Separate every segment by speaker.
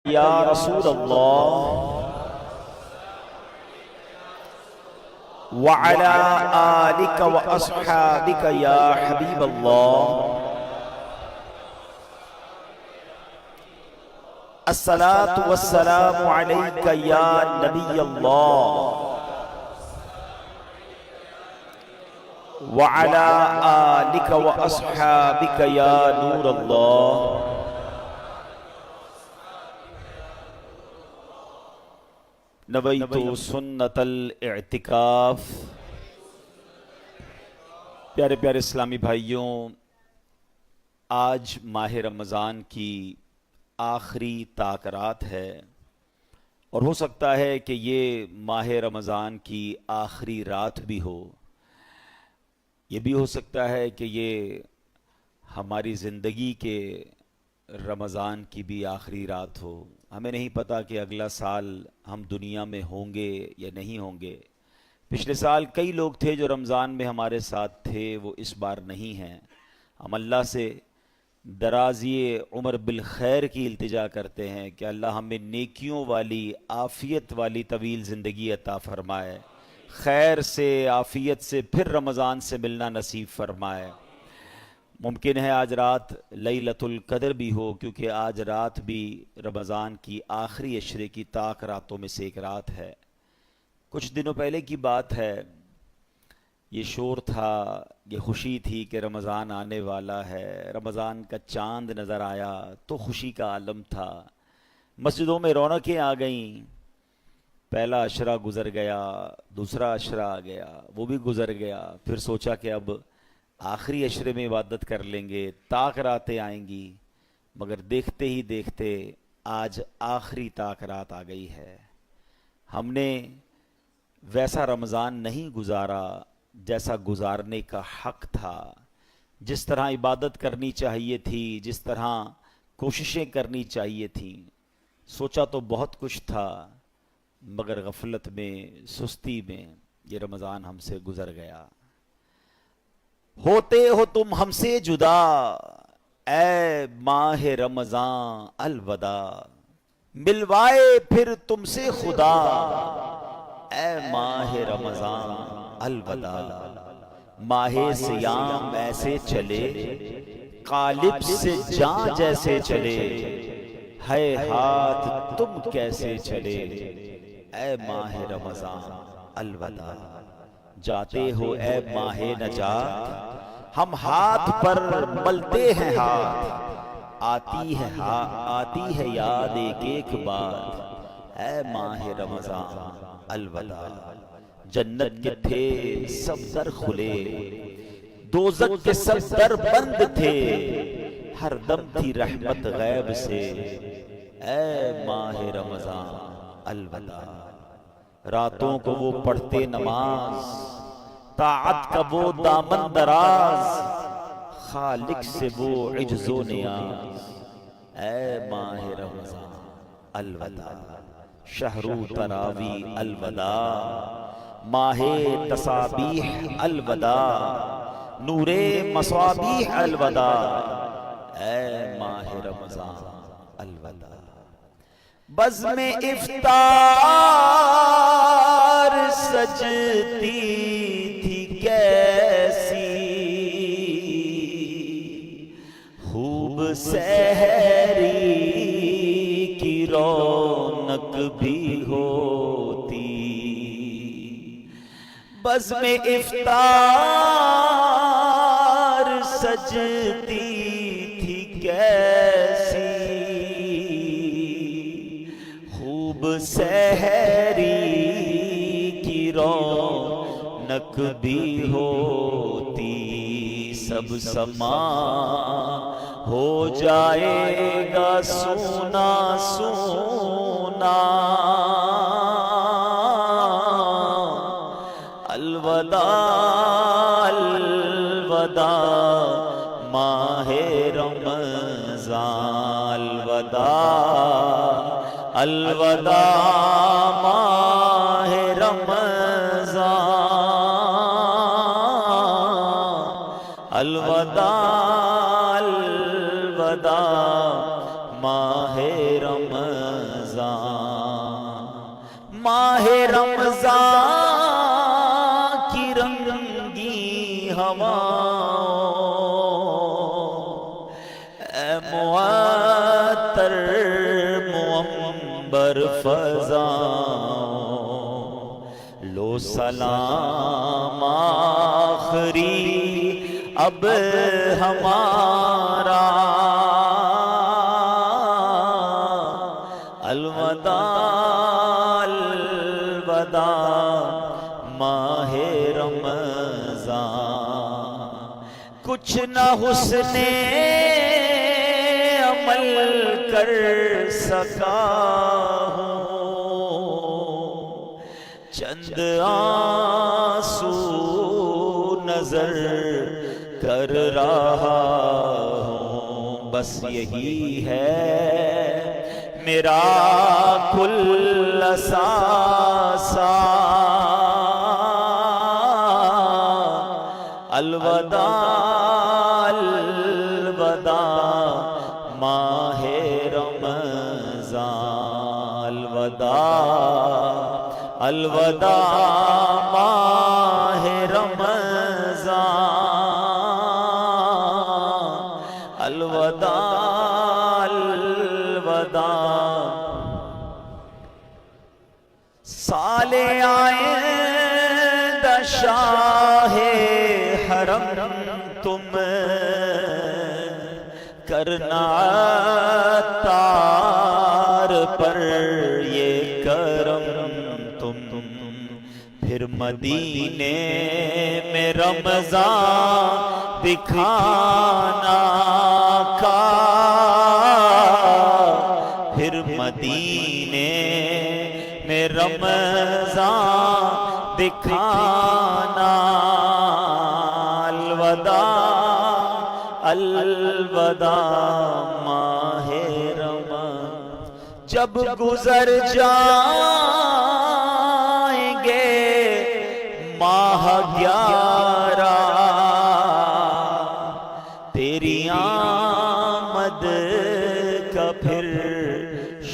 Speaker 1: یا رسول اللہ وعلا آلک و اصحابک یا حبیب اللہ الصلاة والسلام علیک یا نبی اللہ وعلا آلک و اصحابک یا نور اللہ نویت سنت الاعتکاف۔ پیارے پیارے اسلامی بھائیوں، آج ماہ رمضان کی آخری طاق رات ہے اور ہو سکتا ہے کہ یہ ماہ رمضان کی آخری رات بھی ہو، یہ بھی ہو سکتا ہے کہ یہ ہماری زندگی کے رمضان کی بھی آخری رات ہو۔ ہمیں نہیں پتہ کہ اگلا سال ہم دنیا میں ہوں گے یا نہیں ہوں گے۔ پچھلے سال کئی لوگ تھے جو رمضان میں ہمارے ساتھ تھے، وہ اس بار نہیں ہیں۔ ہم اللہ سے درازی عمر بالخیر کی التجا کرتے ہیں کہ اللہ ہمیں نیکیوں والی، عافیت والی طویل زندگی عطا فرمائے، خیر سے، عافیت سے پھر رمضان سے ملنا نصیب فرمائے۔ ممکن ہے آج رات لیلۃ القدر بھی ہو، کیونکہ آج رات بھی رمضان کی آخری عشرے کی طاق راتوں میں سے ایک رات ہے۔ کچھ دنوں پہلے کی بات ہے، یہ شور تھا، یہ خوشی تھی کہ رمضان آنے والا ہے، رمضان کا چاند نظر آیا تو خوشی کا عالم تھا، مسجدوں میں رونقیں آ گئیں۔ پہلا عشرہ گزر گیا، دوسرا عشرہ آ گیا، وہ بھی گزر گیا، پھر سوچا کہ اب آخری عشرے میں عبادت کر لیں گے، طاق راتیں آئیں گی، مگر دیکھتے ہی دیکھتے آج آخری طاق رات آ گئی ہے۔ ہم نے ویسا رمضان نہیں گزارا جیسا گزارنے کا حق تھا، جس طرح عبادت کرنی چاہیے تھی، جس طرح کوششیں کرنی چاہیے تھیں۔ سوچا تو بہت کچھ تھا، مگر غفلت میں، سستی میں یہ رمضان ہم سے گزر گیا۔ ہوتے ہو تم ہم سے جدا اے ماہ رمضان الوداع، ملوائے پھر تم سے خدا اے ماہ رمضان الوداع۔ ماہ سیام ایسے چلے، قالب سے جاں جیسے چلے، ہے ہاتھ تم کیسے چلے اے ماہ رمضان الوداع۔ جاتے ہو اے ماہ نجات، ہم ہاتھ پر ملتے ہیں ہاتھ، آتی ہے یاد ایک ایک بات اے ماہ رمضان الوداع۔ جنت کے تھے سب در کھلے، دوزخ کے سب در بند تھے، ہر دم تھی رحمت غیب سے اے ماہ رمضان الوداع۔ راتوں کو وہ پڑھتے نماز، طاعت کا وہ دامن دراز، خالق سے وہ عجز و نیاز اے ماہ رمضان الوداع۔ شہر تراوی الوداع، ماہ تسابیح الوداع، نور مصابیح الوداع اے ماہ رمضان الوداع۔ بزم افطار سجتی تھی کیسی، خوب سحری کی رونق بھی ہوتی۔ بزم افطار سجتی تھی کیسی، سحری کی رونق بھی ہوتی۔ سب سما ہو جائے گا سونا سونا، الوداع الوداع ماہ رمضان الوداع الوداع ماہ رمضان الوداع الوداع ماہ رمضان۔ رمضان، ماہ رمضان کی رنگی ہواؤں، اے معطر منبر فضاؤں، لو سلام آخری اب ہمارا، الوداع الوداع ماہ رمضان، کچھ نہ حسن عمل کر سکا ہوں، چند آنسو نظر کر رہا ہوں، بس یہی ہے میرا کل اثاثہ، الوداع الوداع ماہ رمضان، الوداع الوداع ماہ رمضان، الوداع الوداع، سال آئندہ شاہ حرم تم کرنا عطار پر یہ کرم تم، پھر مدینے میں رمضان دکھانا کا، پھر مدینے میں رمضان دکھانا، الوداع الوداع ماہ رمضان، جب گزر جائیں گے ماہ 11 تیری آمد کا پھر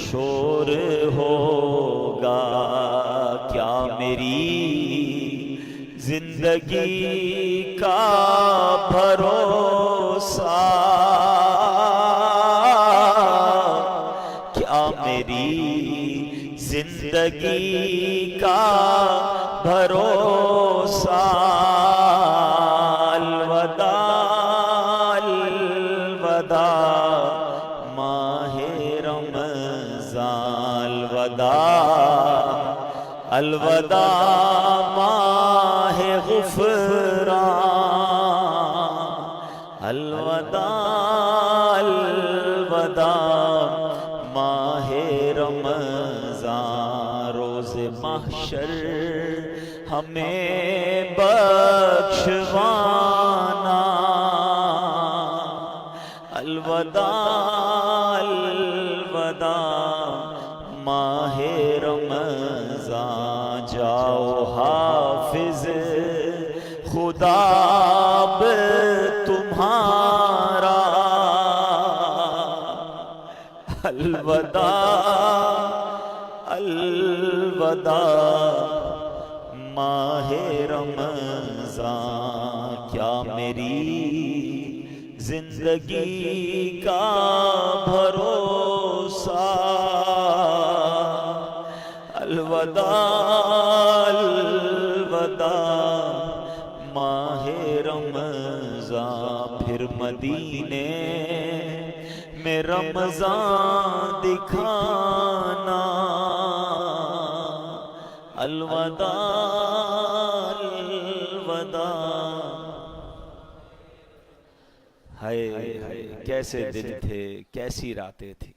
Speaker 1: شور ہوگا، کیا میری زندگی کا بھروسہ، کیا میری زندگی کا بھروسہ، الوداع الوداع ماہ رمضان، الوداع الوداع ماہ غفران، الوداع الوداع ماہ رمضان، روز محشر ہمیں بخشوانا، الوداع الوداع ماہ رمضان، جاؤ حافظ خدا اب تمہارا، الوداع الوداع ماہ رمضان، کیا میری زندگی کا بھروسہ، الوداع الوداع ماہ رمضان، پھر مدینے میں رمضان دکھانا، الوداع الوداع، ہائے کیسے دن تھے، کیسی راتیں تھی،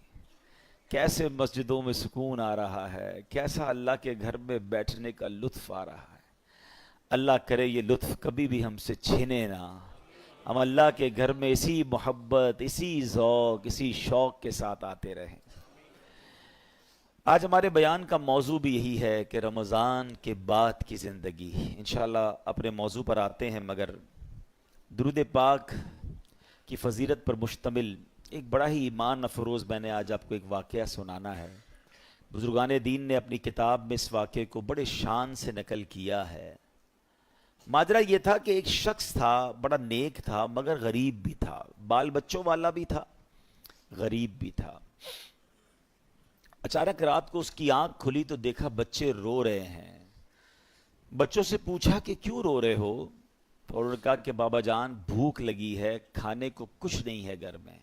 Speaker 1: کیسے مسجدوں میں سکون آ رہا ہے، کیسا اللہ کے گھر میں بیٹھنے کا لطف آ رہا ہے۔ اللہ کرے یہ لطف کبھی بھی ہم سے چھنے نہ، ہم اللہ کے گھر میں اسی محبت، اسی ذوق، اسی شوق کے ساتھ آتے رہیں۔ آج ہمارے بیان کا موضوع بھی یہی ہے کہ رمضان کے بعد کی زندگی۔ انشاءاللہ اپنے موضوع پر آتے ہیں، مگر درود پاک کی فضیلت پر مشتمل ایک بڑا ہی ایمان افروز میں نے آج آپ کو ایک واقعہ سنانا ہے۔ بزرگان دین نے اپنی کتاب میں اس واقعے کو بڑے شان سے نقل کیا ہے۔ ماجرا یہ تھا کہ ایک شخص تھا، بڑا نیک تھا مگر غریب بھی تھا، بال بچوں والا بھی تھا، غریب بھی تھا۔ اچانک رات کو اس کی آنکھ کھلی تو دیکھا بچے رو رہے ہیں۔ بچوں سے پوچھا کہ کیوں رو رہے ہو؟ تو انہوں نے کہا کہ بابا جان بھوک لگی ہے، کھانے کو کچھ نہیں ہے گھر میں۔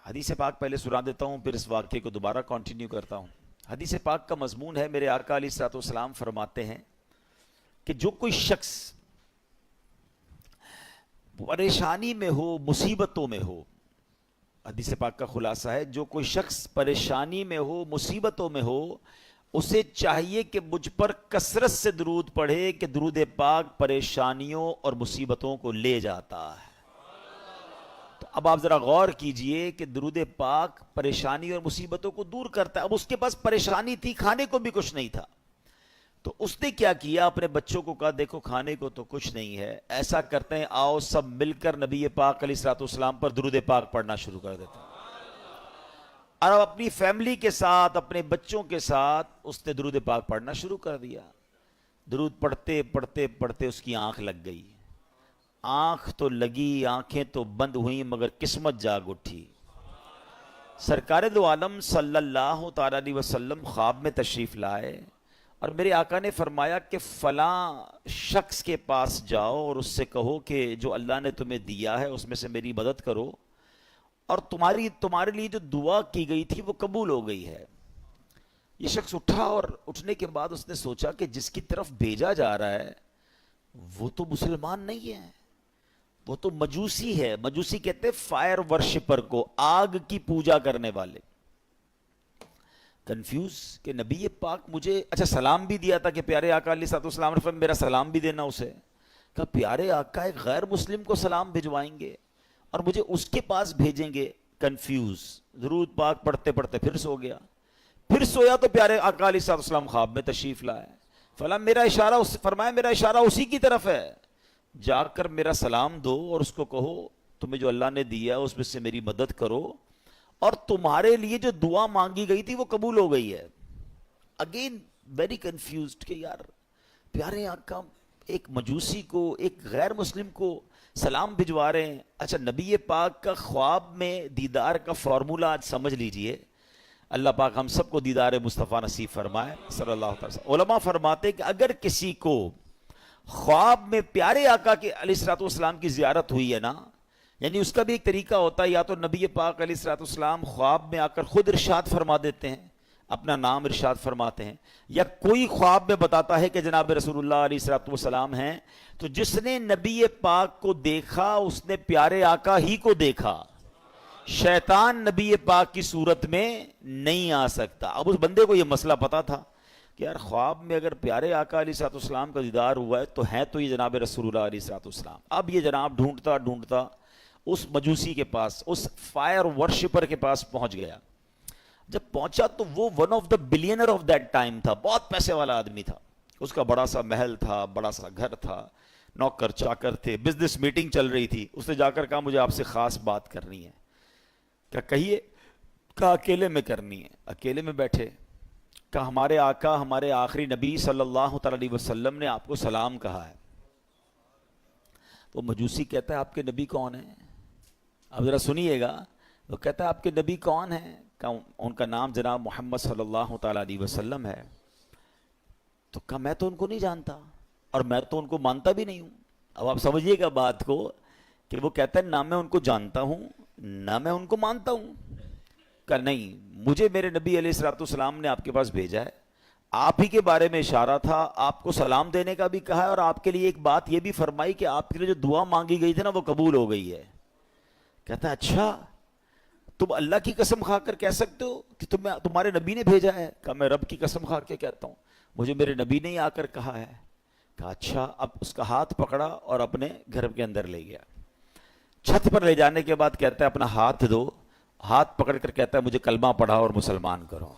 Speaker 1: حدیث پاک پہلے سنا دیتا ہوں، پھر اس واقعے کو دوبارہ کنٹینیو کرتا ہوں۔ حدیث پاک کا مضمون ہے، میرے آقا علیہ الصلوۃ والسلام فرماتے ہیں کہ جو کوئی شخص پریشانی میں ہو، مصیبتوں میں ہو، حدیث پاک کا خلاصہ ہے جو کوئی شخص پریشانی میں ہو، مصیبتوں میں ہو، اسے چاہیے کہ مجھ پر کثرت سے درود پڑھے کہ درود پاک پریشانیوں اور مصیبتوں کو لے جاتا ہے۔ تو اب آپ ذرا غور کیجئے کہ درود پاک پریشانی اور مصیبتوں کو دور کرتا ہے۔ اب اس کے پاس پریشانی تھی، کھانے کو بھی کچھ نہیں تھا، تو اس نے کیا کیا؟ اپنے بچوں کو کہا دیکھو کھانے کو تو کچھ نہیں ہے، ایسا کرتے ہیں آؤ سب مل کر نبی پاک علیہ الصلوۃ والسلام پر درود پاک پڑھنا شروع کر دیتے ہیں۔ اور اب اپنی فیملی کے ساتھ، اپنے بچوں کے ساتھ اس نے درود پاک پڑھنا شروع کر دیا۔ درود پڑھتے پڑھتے پڑھتے اس کی آنکھ لگ گئی، آنکھ تو لگی، آنکھیں تو بند ہوئیں مگر قسمت جاگ اٹھی۔ سرکار دو عالم صلی اللہ تعالی علیہ وسلم خواب میں تشریف لائے اور میرے آقا نے فرمایا کہ فلاں شخص کے پاس جاؤ اور اس سے کہو کہ جو اللہ نے تمہیں دیا ہے اس میں سے میری مدد کرو، اور تمہارے لیے جو دعا کی گئی تھی وہ قبول ہو گئی ہے۔ یہ شخص اٹھا اور اٹھنے کے بعد اس نے سوچا کہ جس کی طرف بھیجا جا رہا ہے وہ تو مسلمان نہیں ہے، وہ تو مجوسی ہے۔ مجوسی کہتے ہیں فائر ورشپر کو، آگ کی پوجا کرنے والے۔ کنفیوز کہ نبی پاک مجھے اچھا سلام بھی دیا تھا کہ پیارے آقا علیہ الصلوۃ والسلام نے فرمایا میرا سلام بھی دینا اسے۔ کہا پیارے آقا ایک غیر مسلم کو سلام بھجوائیں گے اور مجھے اس کے پاس بھیجیں گے؟ کنفیوز، درود پاک پڑھتے پڑھتے پھر سو گیا۔ پھر سویا تو پیارے آقا علیہ الصلوۃ والسلام خواب میں تشریف لائے۔ فرمایا میرا اشارہ اسی کی طرف ہے، جا کر میرا سلام دو اور اس کو کہو تمہیں جو اللہ نے دیا اس میں سے میری مدد کرو، اور تمہارے لیے جو دعا مانگی گئی تھی وہ قبول ہو گئی ہے۔ اگین ویری کنفیوزڈ کہ یار پیارے آقا ایک مجوسی کو، ایک غیر مسلم کو سلام بھجوا رہے ہیں۔ اچھا نبی پاک کا خواب میں دیدار کا فارمولہ آج سمجھ لیجئے۔ اللہ پاک ہم سب کو دیدار مصطفیٰ نصیب فرمائے صلی اللہ علیہ وسلم۔ علماء فرماتے کہ اگر کسی کو خواب میں پیارے آقا کے علیہ الصلوۃ والسلام کی زیارت ہوئی ہے نا، یعنی اس کا بھی ایک طریقہ ہوتا ہے، یا تو نبی پاک علیہ الصلوۃ والسلام خواب میں آ کر خود ارشاد فرما دیتے ہیں، اپنا نام ارشاد فرماتے ہیں، یا کوئی خواب میں بتاتا ہے کہ جناب رسول اللہ علیہ الصلوۃ والسلام ہیں، تو جس نے نبی پاک کو دیکھا اس نے پیارے آقا ہی کو دیکھا، شیطان نبی پاک کی صورت میں نہیں آ سکتا۔ اب اس بندے کو یہ مسئلہ پتا تھا کہ یار خواب میں اگر پیارے آقا علیہ الصلوۃ والسلام کا دیدار ہوا ہے تو ہیں تو یہ جناب رسول اللہ علیہ الصلوۃ والسلام۔ اب یہ جناب ڈھونڈتا ڈھونڈتا اس مجوسی کے پاس، اس فائر ورشپر کے پاس پہنچ گیا۔ جب پہنچا تو وہ one of the بلینر of that time تھا، بہت پیسے والا آدمی تھا، اس کا بڑا سا محل تھا، بڑا سا گھر تھا، نوکر چاکر تھے، بزنس میٹنگ چل رہی تھی۔ اس نے جا کر کہا مجھے آپ سے خاص بات کرنی ہے۔ کیا کہیے؟ کہا اکیلے میں کرنی ہے۔ اکیلے میں بیٹھے، کہا ہمارے آقا، ہمارے آخری نبی صلی اللہ تعالی علیہ وسلم نے آپ کو سلام کہا ہے۔ وہ مجوسی کہتا ہے آپ کے نبی کون ہیں؟ اب ذرا سنیے گا، وہ کہتا ہے آپ کے نبی کون ہیں؟ کہا ان کا نام جناب محمد صلی اللہ تعالی علیہ وسلم ہے۔ تو کہا میں تو ان کو نہیں جانتا اور میں تو ان کو مانتا بھی نہیں ہوں۔ اب آپ سمجھیے گا بات کو کہ وہ کہتا ہے نہ میں ان کو جانتا ہوں نہ میں ان کو مانتا ہوں۔ کہا نہیں، مجھے میرے نبی علیہ الصلوۃ والسلام نے آپ کے پاس بھیجا ہے، آپ ہی کے بارے میں اشارہ تھا، آپ کو سلام دینے کا بھی کہا ہے، اور آپ کے لیے ایک بات یہ بھی فرمائی کہ آپ کے لیے جو دعا مانگی گئی تھی نا وہ قبول ہو گئی ہے۔ کہتا ہے اچھا تم اللہ کی قسم کھا کر کہہ سکتے ہو کہ تمہارے نبی نے بھیجا ہے؟ کہا میں رب کی قسم کھا کے کہتا ہوں، مجھے میرے نبی نے ہی آ کر کہا ہے۔ کہا اچھا۔ اب اس کا ہاتھ پکڑا اور اپنے گھر کے اندر لے گیا۔ چھت پر لے جانے کے بعد کہتا ہے اپنا ہاتھ دو، ہاتھ پکڑ کر کہتا ہے مجھے کلمہ پڑھا اور مسلمان کرو۔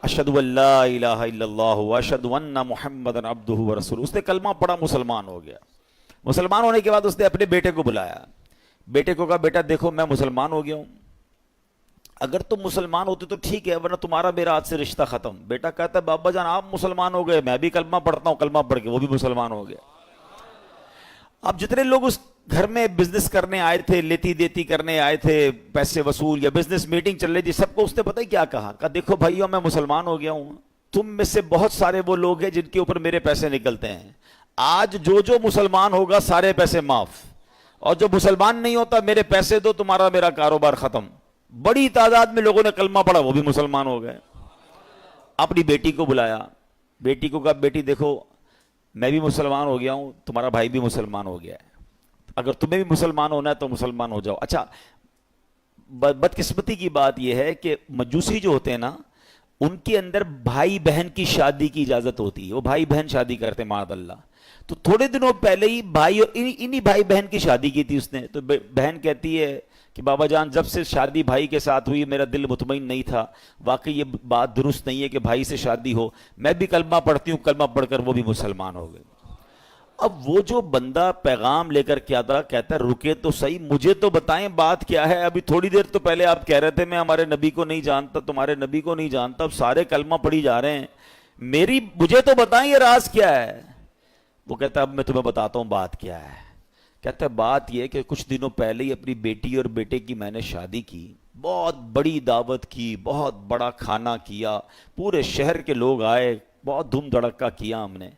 Speaker 1: اشہد ان لا الہ الا اللہ واشہد ان محمدًا عبدہ ورسولہ۔ اس نے کلمہ پڑھا، مسلمان ہو گیا۔ مسلمان ہونے کے بعد اس نے اپنے بیٹے کو بلایا، بیٹے کو کہا بیٹا دیکھو میں مسلمان ہو گیا ہوں، اگر تم مسلمان ہوتے تو ٹھیک ہے، ورنہ تمہارا میرا آج سے رشتہ ختم۔ بیٹا کہتا ہے بابا جان آپ مسلمان ہو گئے، میں بھی کلمہ پڑھتا ہوں، کلمہ پڑھ کے وہ بھی مسلمان ہو گیا۔ اب جتنے لوگ اس گھر میں بزنس کرنے آئے تھے، لیتی دیتی کرنے آئے تھے، پیسے وصول یا بزنس میٹنگ چل رہی تھی، سب کو اس نے پتہ ہی کیا کہا دیکھو بھائیو میں مسلمان ہو گیا ہوں، تم میں سے بہت سارے وہ لوگ ہیں جن کے اوپر میرے پیسے نکلتے ہیں، آج جو مسلمان ہوگا سارے پیسے معاف، اور جو مسلمان نہیں ہوتا میرے پیسے دو، تمہارا میرا کاروبار ختم۔ بڑی تعداد میں لوگوں نے کلمہ پڑھا، وہ بھی مسلمان ہو گئے۔ اپنی بیٹی کو بلایا، بیٹی کو کہا بیٹی دیکھو میں بھی مسلمان ہو گیا ہوں، تمہارا بھائی بھی مسلمان ہو گیا ہے، اگر تمہیں بھی مسلمان ہونا ہے تو مسلمان ہو جاؤ۔ اچھا بدقسمتی کی بات یہ ہے کہ مجوسی جو ہوتے ہیں نا، ان کے اندر بھائی بہن کی شادی کی اجازت ہوتی ہے، وہ بھائی بہن شادی کرتے ہیں معاذ اللہ۔ تو تھوڑے دنوں پہلے ہی بھائی انہی بھائی بہن کی شادی کی تھی اس نے، تو بہن کہتی ہے کہ بابا جان جب سے شادی بھائی کے ساتھ ہوئی میرا دل مطمئن نہیں تھا، واقعی یہ بات درست نہیں ہے کہ بھائی سے شادی ہو، میں بھی کلمہ پڑھتی ہوں، کلمہ پڑھ کر وہ بھی مسلمان ہو گئے۔ اب وہ جو بندہ پیغام لے کر کیا تھا، کہتا ہے رکے تو صحیح، مجھے تو بتائیں بات کیا ہے، ابھی تھوڑی دیر تو پہلے آپ کہہ رہے تھے میں ہمارے نبی کو نہیں جانتا، تمہارے نبی کو نہیں جانتا، اب سارے کلمہ پڑھی جا رہے ہیں، مجھے تو بتائیں یہ راز کیا ہے۔ وہ کہتا ہے اب میں تمہیں بتاتا ہوں بات کیا ہے۔ کہتا ہے بات یہ کہ کچھ دنوں پہلے ہی اپنی بیٹی اور بیٹے کی میں نے شادی کی، بہت بڑی دعوت کی، بہت بڑا کھانا کیا، پورے شہر کے لوگ آئے، بہت دھوم دھڑکا کیا ہم نے۔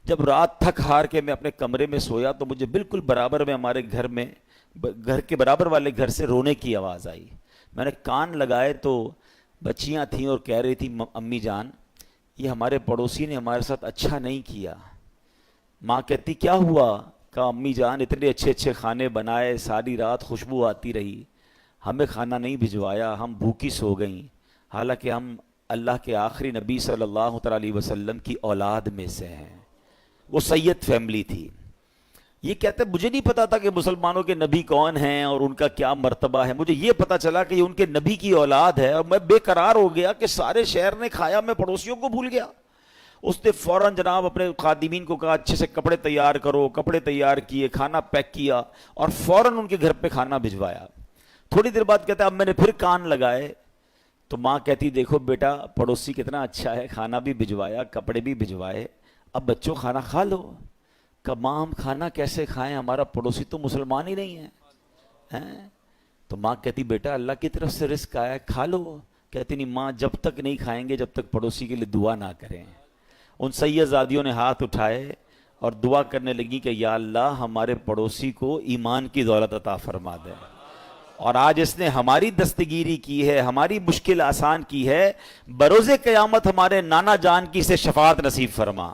Speaker 1: جب رات تھک ہار کے میں اپنے کمرے میں سویا تو مجھے بالکل برابر میں ہمارے گھر کے برابر والے گھر سے رونے کی آواز آئی۔ میں نے کان لگائے تو بچیاں تھیں اور کہہ رہی تھی امی جان یہ ہمارے پڑوسی نے ہمارے ساتھ اچھا نہیں کیا۔ ماں کہتی کیا ہوا؟ کہا امی جان اتنے اچھے اچھے کھانے بنائے، ساری رات خوشبو آتی رہی، ہمیں کھانا نہیں بھجوایا، ہم بھوکی سو گئیں، حالانکہ ہم اللہ کے آخری نبی صلی اللہ علیہ وسلم کی اولاد میں سے ہیں۔ وہ سید فیملی تھی۔ یہ کہتے مجھے نہیں پتا تھا کہ مسلمانوں کے نبی کون ہیں اور ان کا کیا مرتبہ ہے، مجھے یہ پتا چلا کہ یہ ان کے نبی کی اولاد ہے، اور میں بے قرار ہو گیا کہ سارے شہر نے کھایا، میں پڑوسیوں کو بھول گیا۔ اس نے فوراً جناب اپنے خادمین کو کہا اچھے سے کپڑے تیار کرو، کپڑے تیار کیے، کھانا پیک کیا اور فوراً ان کے گھر پہ کھانا بھجوایا۔ تھوڑی دیر بعد کہتا ہے اب میں نے پھر کان لگائے تو ماں کہتی دیکھو بیٹا پڑوسی کتنا اچھا ہے، کھانا بھی بھجوایا، کپڑے بھی بھجوائے، اب بچوں کھانا کھا لو۔ کہ ماں ہم کھانا کیسے کھائیں، ہمارا پڑوسی تو مسلمان ہی نہیں ہے۔ تو ماں کہتی بیٹا اللہ کی طرف سے رزق آیا ہے، کھا لو۔ کہتی نہیں ماں جب تک نہیں کھائیں گے جب تک پڑوسی کے لیے دعا نہ کریں۔ ان سیدزادیوں نے ہاتھ اٹھائے اور دعا کرنے لگی کہ یا اللہ ہمارے پڑوسی کو ایمان کی دولت عطا فرما دے، اور آج اس نے ہماری دستگیری کی ہے، ہماری مشکل آسان کی ہے، بروز قیامت ہمارے نانا جان کی سے شفاعت نصیب فرما۔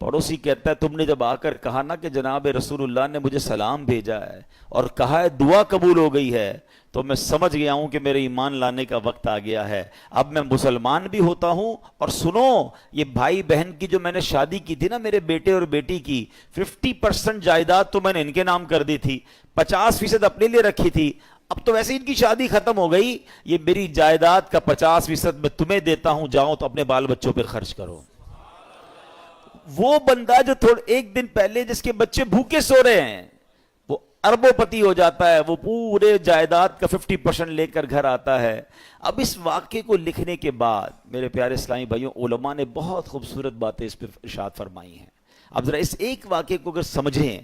Speaker 1: پڑوسی کہتا ہے تم نے جب آ کر کہا نا کہ جناب رسول اللہ نے مجھے سلام بھیجا ہے اور کہا ہے دعا قبول ہو گئی ہے، تو میں سمجھ گیا ہوں کہ میرے ایمان لانے کا وقت آ گیا ہے، اب میں مسلمان بھی ہوتا ہوں۔ اور سنو یہ بھائی بہن کی جو میں نے شادی کی تھی نا میرے بیٹے اور بیٹی کی، 50% جائیداد تو میں نے ان کے نام کر دی تھی، 50% اپنے لیے رکھی تھی، اب تو ویسے ان کی شادی ختم ہو گئی، یہ میری جائیداد کا 50% میں تمہیں دیتا ہوں، جاؤ تو اپنے بال بچوں پہ خرچ کرو۔ وہ بندہ جو ایک دن پہلے جس کے بچے بھوکے سو رہے ہیں وہ اربوں پتی ہو جاتا ہے، وہ پورے جائیداد کا 50% لے کر گھر آتا ہے۔ اب اس واقعے کو لکھنے کے بعد میرے پیارے اسلامی بھائیوں علماء نے بہت خوبصورت باتیں اس پہ ارشاد فرمائی ہیں۔ اب ذرا اس ایک واقعے کو اگر سمجھیں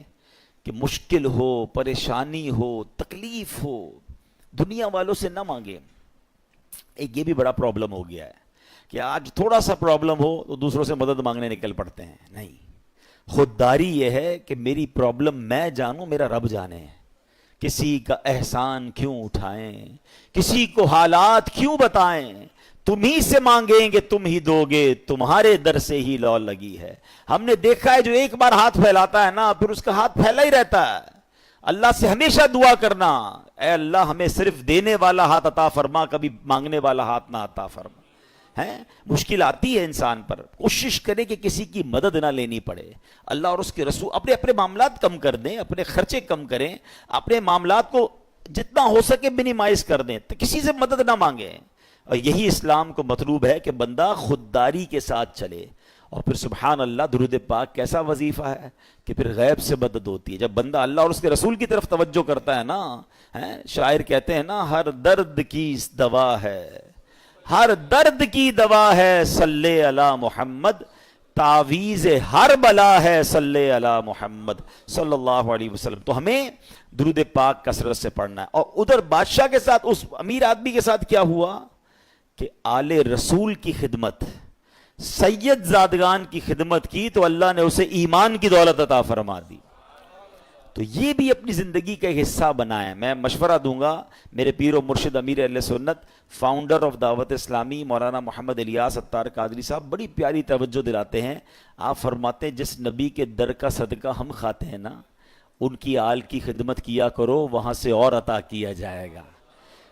Speaker 1: کہ مشکل ہو، پریشانی ہو، تکلیف ہو، دنیا والوں سے نہ مانگیں۔ ایک یہ بھی بڑا پرابلم ہو گیا ہے کہ آج تھوڑا سا پرابلم ہو تو دوسروں سے مدد مانگنے نکل پڑتے ہیں۔ نہیں، خودداری یہ ہے کہ میری پرابلم میں جانوں، میرا رب جانے۔ کسی کا احسان کیوں اٹھائیں، کسی کو حالات کیوں بتائیں، تم ہی سے مانگیں گے تم ہی دو گے، تمہارے در سے ہی لو لگی ہے۔ ہم نے دیکھا ہے جو ایک بار ہاتھ پھیلاتا ہے نا پھر اس کا ہاتھ پھیلا ہی رہتا ہے۔ اللہ سے ہمیشہ دعا کرنا، اے اللہ ہمیں صرف دینے والا ہاتھ عطا فرما، کبھی مانگنے والا ہاتھ نہ عطا فرما۔ مشکل آتی ہے انسان پر، کوشش کریں کہ کسی کی مدد نہ لینی پڑے۔ اللہ اور اس کے رسول اپنے معاملات کم کر دیں، اپنے خرچے کم کریں، اپنے معاملات کو جتنا ہو سکے منیمائز کر دیں، تو کسی سے مدد نہ مانگیں۔ اور یہی اسلام کو مطلوب ہے کہ بندہ خودداری کے ساتھ چلے اور پھر سبحان اللہ درود پاک کیسا وظیفہ ہے کہ پھر غیب سے مدد ہوتی ہے. جب بندہ اللہ اور اس کے رسول کی طرف توجہ کرتا ہے نا, شاعر کہتے ہیں نا, ہر درد کی دوا ہے, ہر درد کی دوا ہے صلی علی محمد, تعویذ ہر بلا ہے صلی علی محمد صلی اللہ علیہ وسلم. تو ہمیں درود پاک کثرت سے پڑھنا ہے. اور ادھر بادشاہ کے ساتھ, اس امیر آدمی کے ساتھ کیا ہوا کہ آل رسول کی خدمت, سید زادگان کی خدمت کی تو اللہ نے اسے ایمان کی دولت عطا فرما دی. تو یہ بھی اپنی زندگی کا ایک حصہ بنائیں. میں مشورہ دوں گا, میرے پیر و مرشد امیر اہل سنت, فاؤنڈر آف دعوت اسلامی, مولانا محمد الیاس اتار قادری صاحب بڑی پیاری توجہ دلاتے ہیں. آپ فرماتے ہیں جس نبی کے در کا صدقہ ہم کھاتے ہیں نا, ان کی آل کی خدمت کیا کرو, وہاں سے اور عطا کیا جائے گا.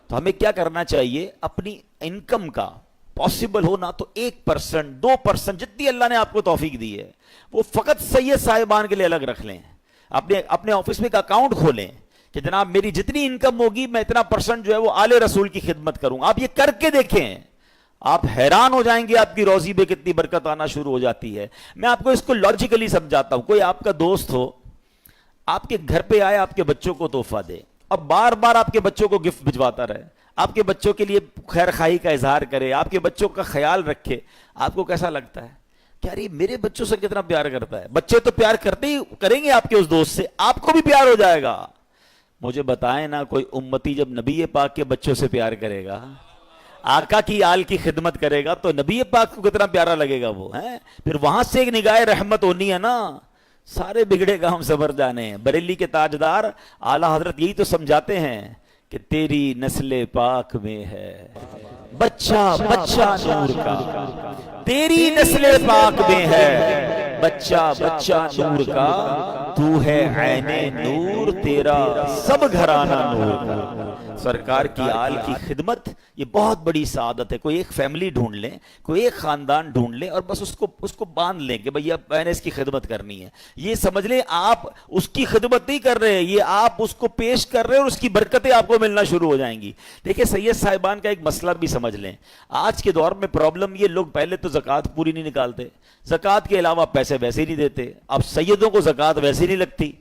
Speaker 1: تو ہمیں کیا کرنا چاہیے, اپنی انکم کا پاسبل ہو نا تو 1%, 2% جتنی اللہ نے آپ کو توفیق دی ہے وہ فقط سید صاحبان کے لیے الگ رکھ لیں. اپنے آفس میں ایک اکاؤنٹ کھولیں کہ جناب میری جتنی انکم ہوگی میں اتنا پرسنٹ جو ہے وہ آل رسول کی خدمت کروں. آپ یہ کر کے دیکھیں, آپ حیران ہو جائیں گے آپ کی روزی میں کتنی برکت آنا شروع ہو جاتی ہے. میں آپ کو اس کو لاجیکلی سمجھاتا ہوں. کوئی آپ کا دوست ہو, آپ کے گھر پہ آئے, آپ کے بچوں کو تحفہ دے اور بار بار آپ کے بچوں کو گفٹ بھجواتا رہے, آپ کے بچوں کے لیے خیر خواہی کا اظہار کرے, آپ کے بچوں کا خیال رکھے, آپ کو کیسا لگتا ہے کہ یار یہ میرے بچوں سے کتنا پیار کرتا ہے. بچے تو پیار کرتے ہی کریں گے آپ کے اس دوست سے, آپ کو بھی پیار ہو جائے گا. مجھے بتائیں نا, کوئی امتی جب نبی پاک کے بچوں سے پیار کرے گا, آقا کی آل کی خدمت کرے گا, تو نبی پاک کو کتنا پیارا لگے گا وہ ہے. پھر وہاں سے ایک نگاہ رحمت ہونی ہے نا, سارے بگڑے کام سبر جانے ہیں. بریلی کے تاجدار اعلیٰ حضرت یہی تو سمجھاتے ہیں کہ تیری نسل پاک میں ہے بچہ بچہ نور کا, تیری نسل پاک میں ہے بچہ بچہ نور کا, تو ہے عین نور, تیرا سب گھرانہ نور کا. سرکار کی آل کی خدمت یہ بہت بڑی سعادت ہے. کوئی ایک فیملی ڈھونڈ لیں, کوئی ایک خاندان ڈھونڈ لیں اور بس اس کو باندھ لیں کہ بھئی اب میں نے اس کی خدمت کرنی ہے. یہ سمجھ لیں آپ اس کی خدمت نہیں کر رہے, یہ آپ اس کو پیش کر رہے ہیں اور اس کی برکتیں آپ کو ملنا شروع ہو جائیں گی. دیکھیں سید صاحبان کا ایک مسئلہ بھی سمجھ لیں. آج کے دور میں پرابلم یہ, لوگ پہلے تو زکوٰۃ پوری نہیں نکالتے, زکوٰۃ کے علاوہ پیسے ویسے ہی نہیں دیتے. اب سیدوں کو زکوٰۃ ویسے نہیں لگتی,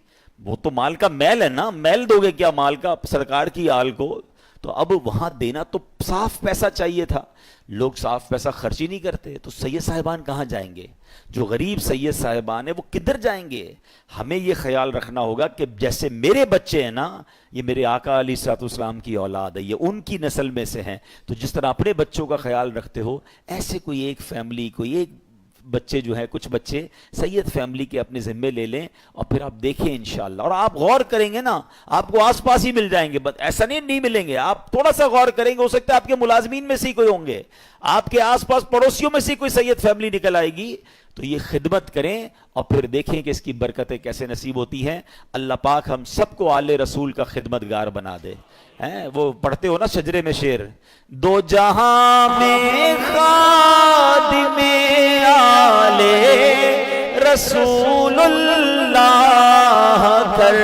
Speaker 1: وہ تو مال کا میل ہے نا, میل دو گے کیا مال کا سرکار کی آل کو. تو اب وہاں دینا تو صاف پیسہ چاہیے تھا, لوگ صاف پیسہ خرچ ہی نہیں کرتے. تو سید صاحبان کہاں جائیں گے, جو غریب سید صاحبان ہیں وہ کدھر جائیں گے. ہمیں یہ خیال رکھنا ہوگا کہ جیسے میرے بچے ہیں نا, یہ میرے آقا علیہ الصلوۃ والسلام کی اولاد ہے, یہ ان کی نسل میں سے ہیں. تو جس طرح اپنے بچوں کا خیال رکھتے ہو, ایسے کوئی ایک فیملی, کوئی ایک بچے جو ہیں, کچھ بچے سید فیملی کے اپنے ذمے لے لیں اور پھر آپ دیکھیں انشاءاللہ. اور آپ غور کریں گے نا, آپ کو آس پاس ہی مل جائیں گے, ایسا نہیں ملیں گے. آپ تھوڑا سا غور کریں گے, ہو سکتا ہے آپ کے ملازمین میں سے ہی کوئی ہوں گے, آپ کے آس پاس پڑوسیوں میں سے کوئی سید فیملی نکل آئے گی. تو یہ خدمت کریں اور پھر دیکھیں کہ اس کی برکتیں کیسے نصیب ہوتی ہیں. اللہ پاک ہم سب کو آل رسول کا خدمت گار بنا دے. وہ پڑھتے ہو نا شجرے میں شعر, دو جہاں میں خادم آل رسول اللہ کر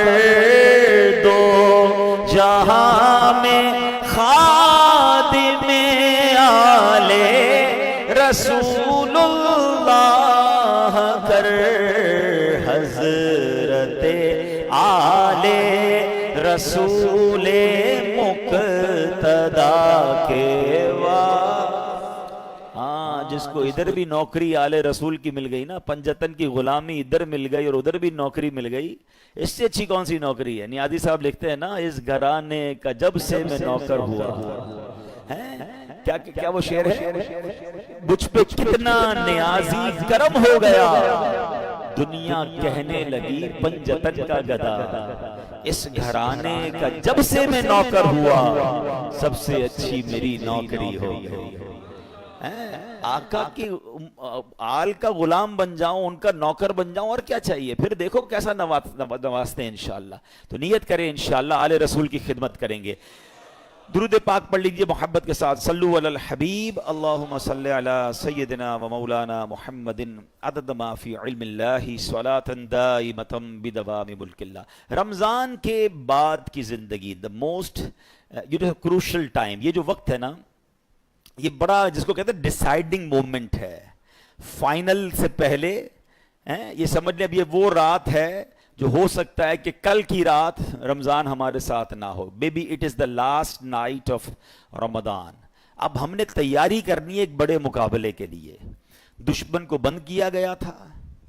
Speaker 1: دو, جہاں میں خادم آل رسول اللہ کر, حضرت آل رسول مقتدا کے جس کو ادھر بھی نوکری آل رسول کی مل گئی نا, پنجتن کی غلامی ادھر مل گئی اور ادھر بھی نوکری مل گئی, اس سے اچھی کون سی نوکری ہے. نیازی صاحب لکھتے ہیں نا, اس گھرانے کا جب سے میں نوکر ہوا. کیا وہ شعر ہے, مجھ پہ کتنا نیازی کرم ہو گیا, دنیا کہنے لگی پنجتن کا گدا, اس گھرانے کا جب سے میں نوکر ہوا, سب سے اچھی میری نوکری ہو گئی. آقا کی آل کا غلام بن جاؤں, ان کا نوکر بن جاؤں, اور کیا چاہیے. پھر دیکھو کیسا نوازتے ہیں انشاءاللہ. تو نیت کریں انشاءاللہ آل رسول کی خدمت کریں گے. درود پاک پڑھ لیجئے محبت کے ساتھ. صلو علی الحبیب, اللہم صلی علی سیدنا و مولانا محمد عدد ما فی علم اللہ, صلاۃ دائمۃ بدوام ملک اللہ. رمضان کے بعد کی زندگی, the most crucial time, یہ جو وقت ہے نا, یہ بڑا جس کو کہتے ہیں ڈیسائیڈنگ مومنٹ ہے. فائنل سے پہلے یہ سمجھ لیں اب یہ وہ رات ہے جو ہو سکتا ہے کہ کل کی رات رمضان ہمارے ساتھ نہ ہو. May be it is the last night of Ramzan. اب ہم نے تیاری کرنی ہے ایک بڑے مقابلے کے لیے. دشمن کو بند کیا گیا تھا.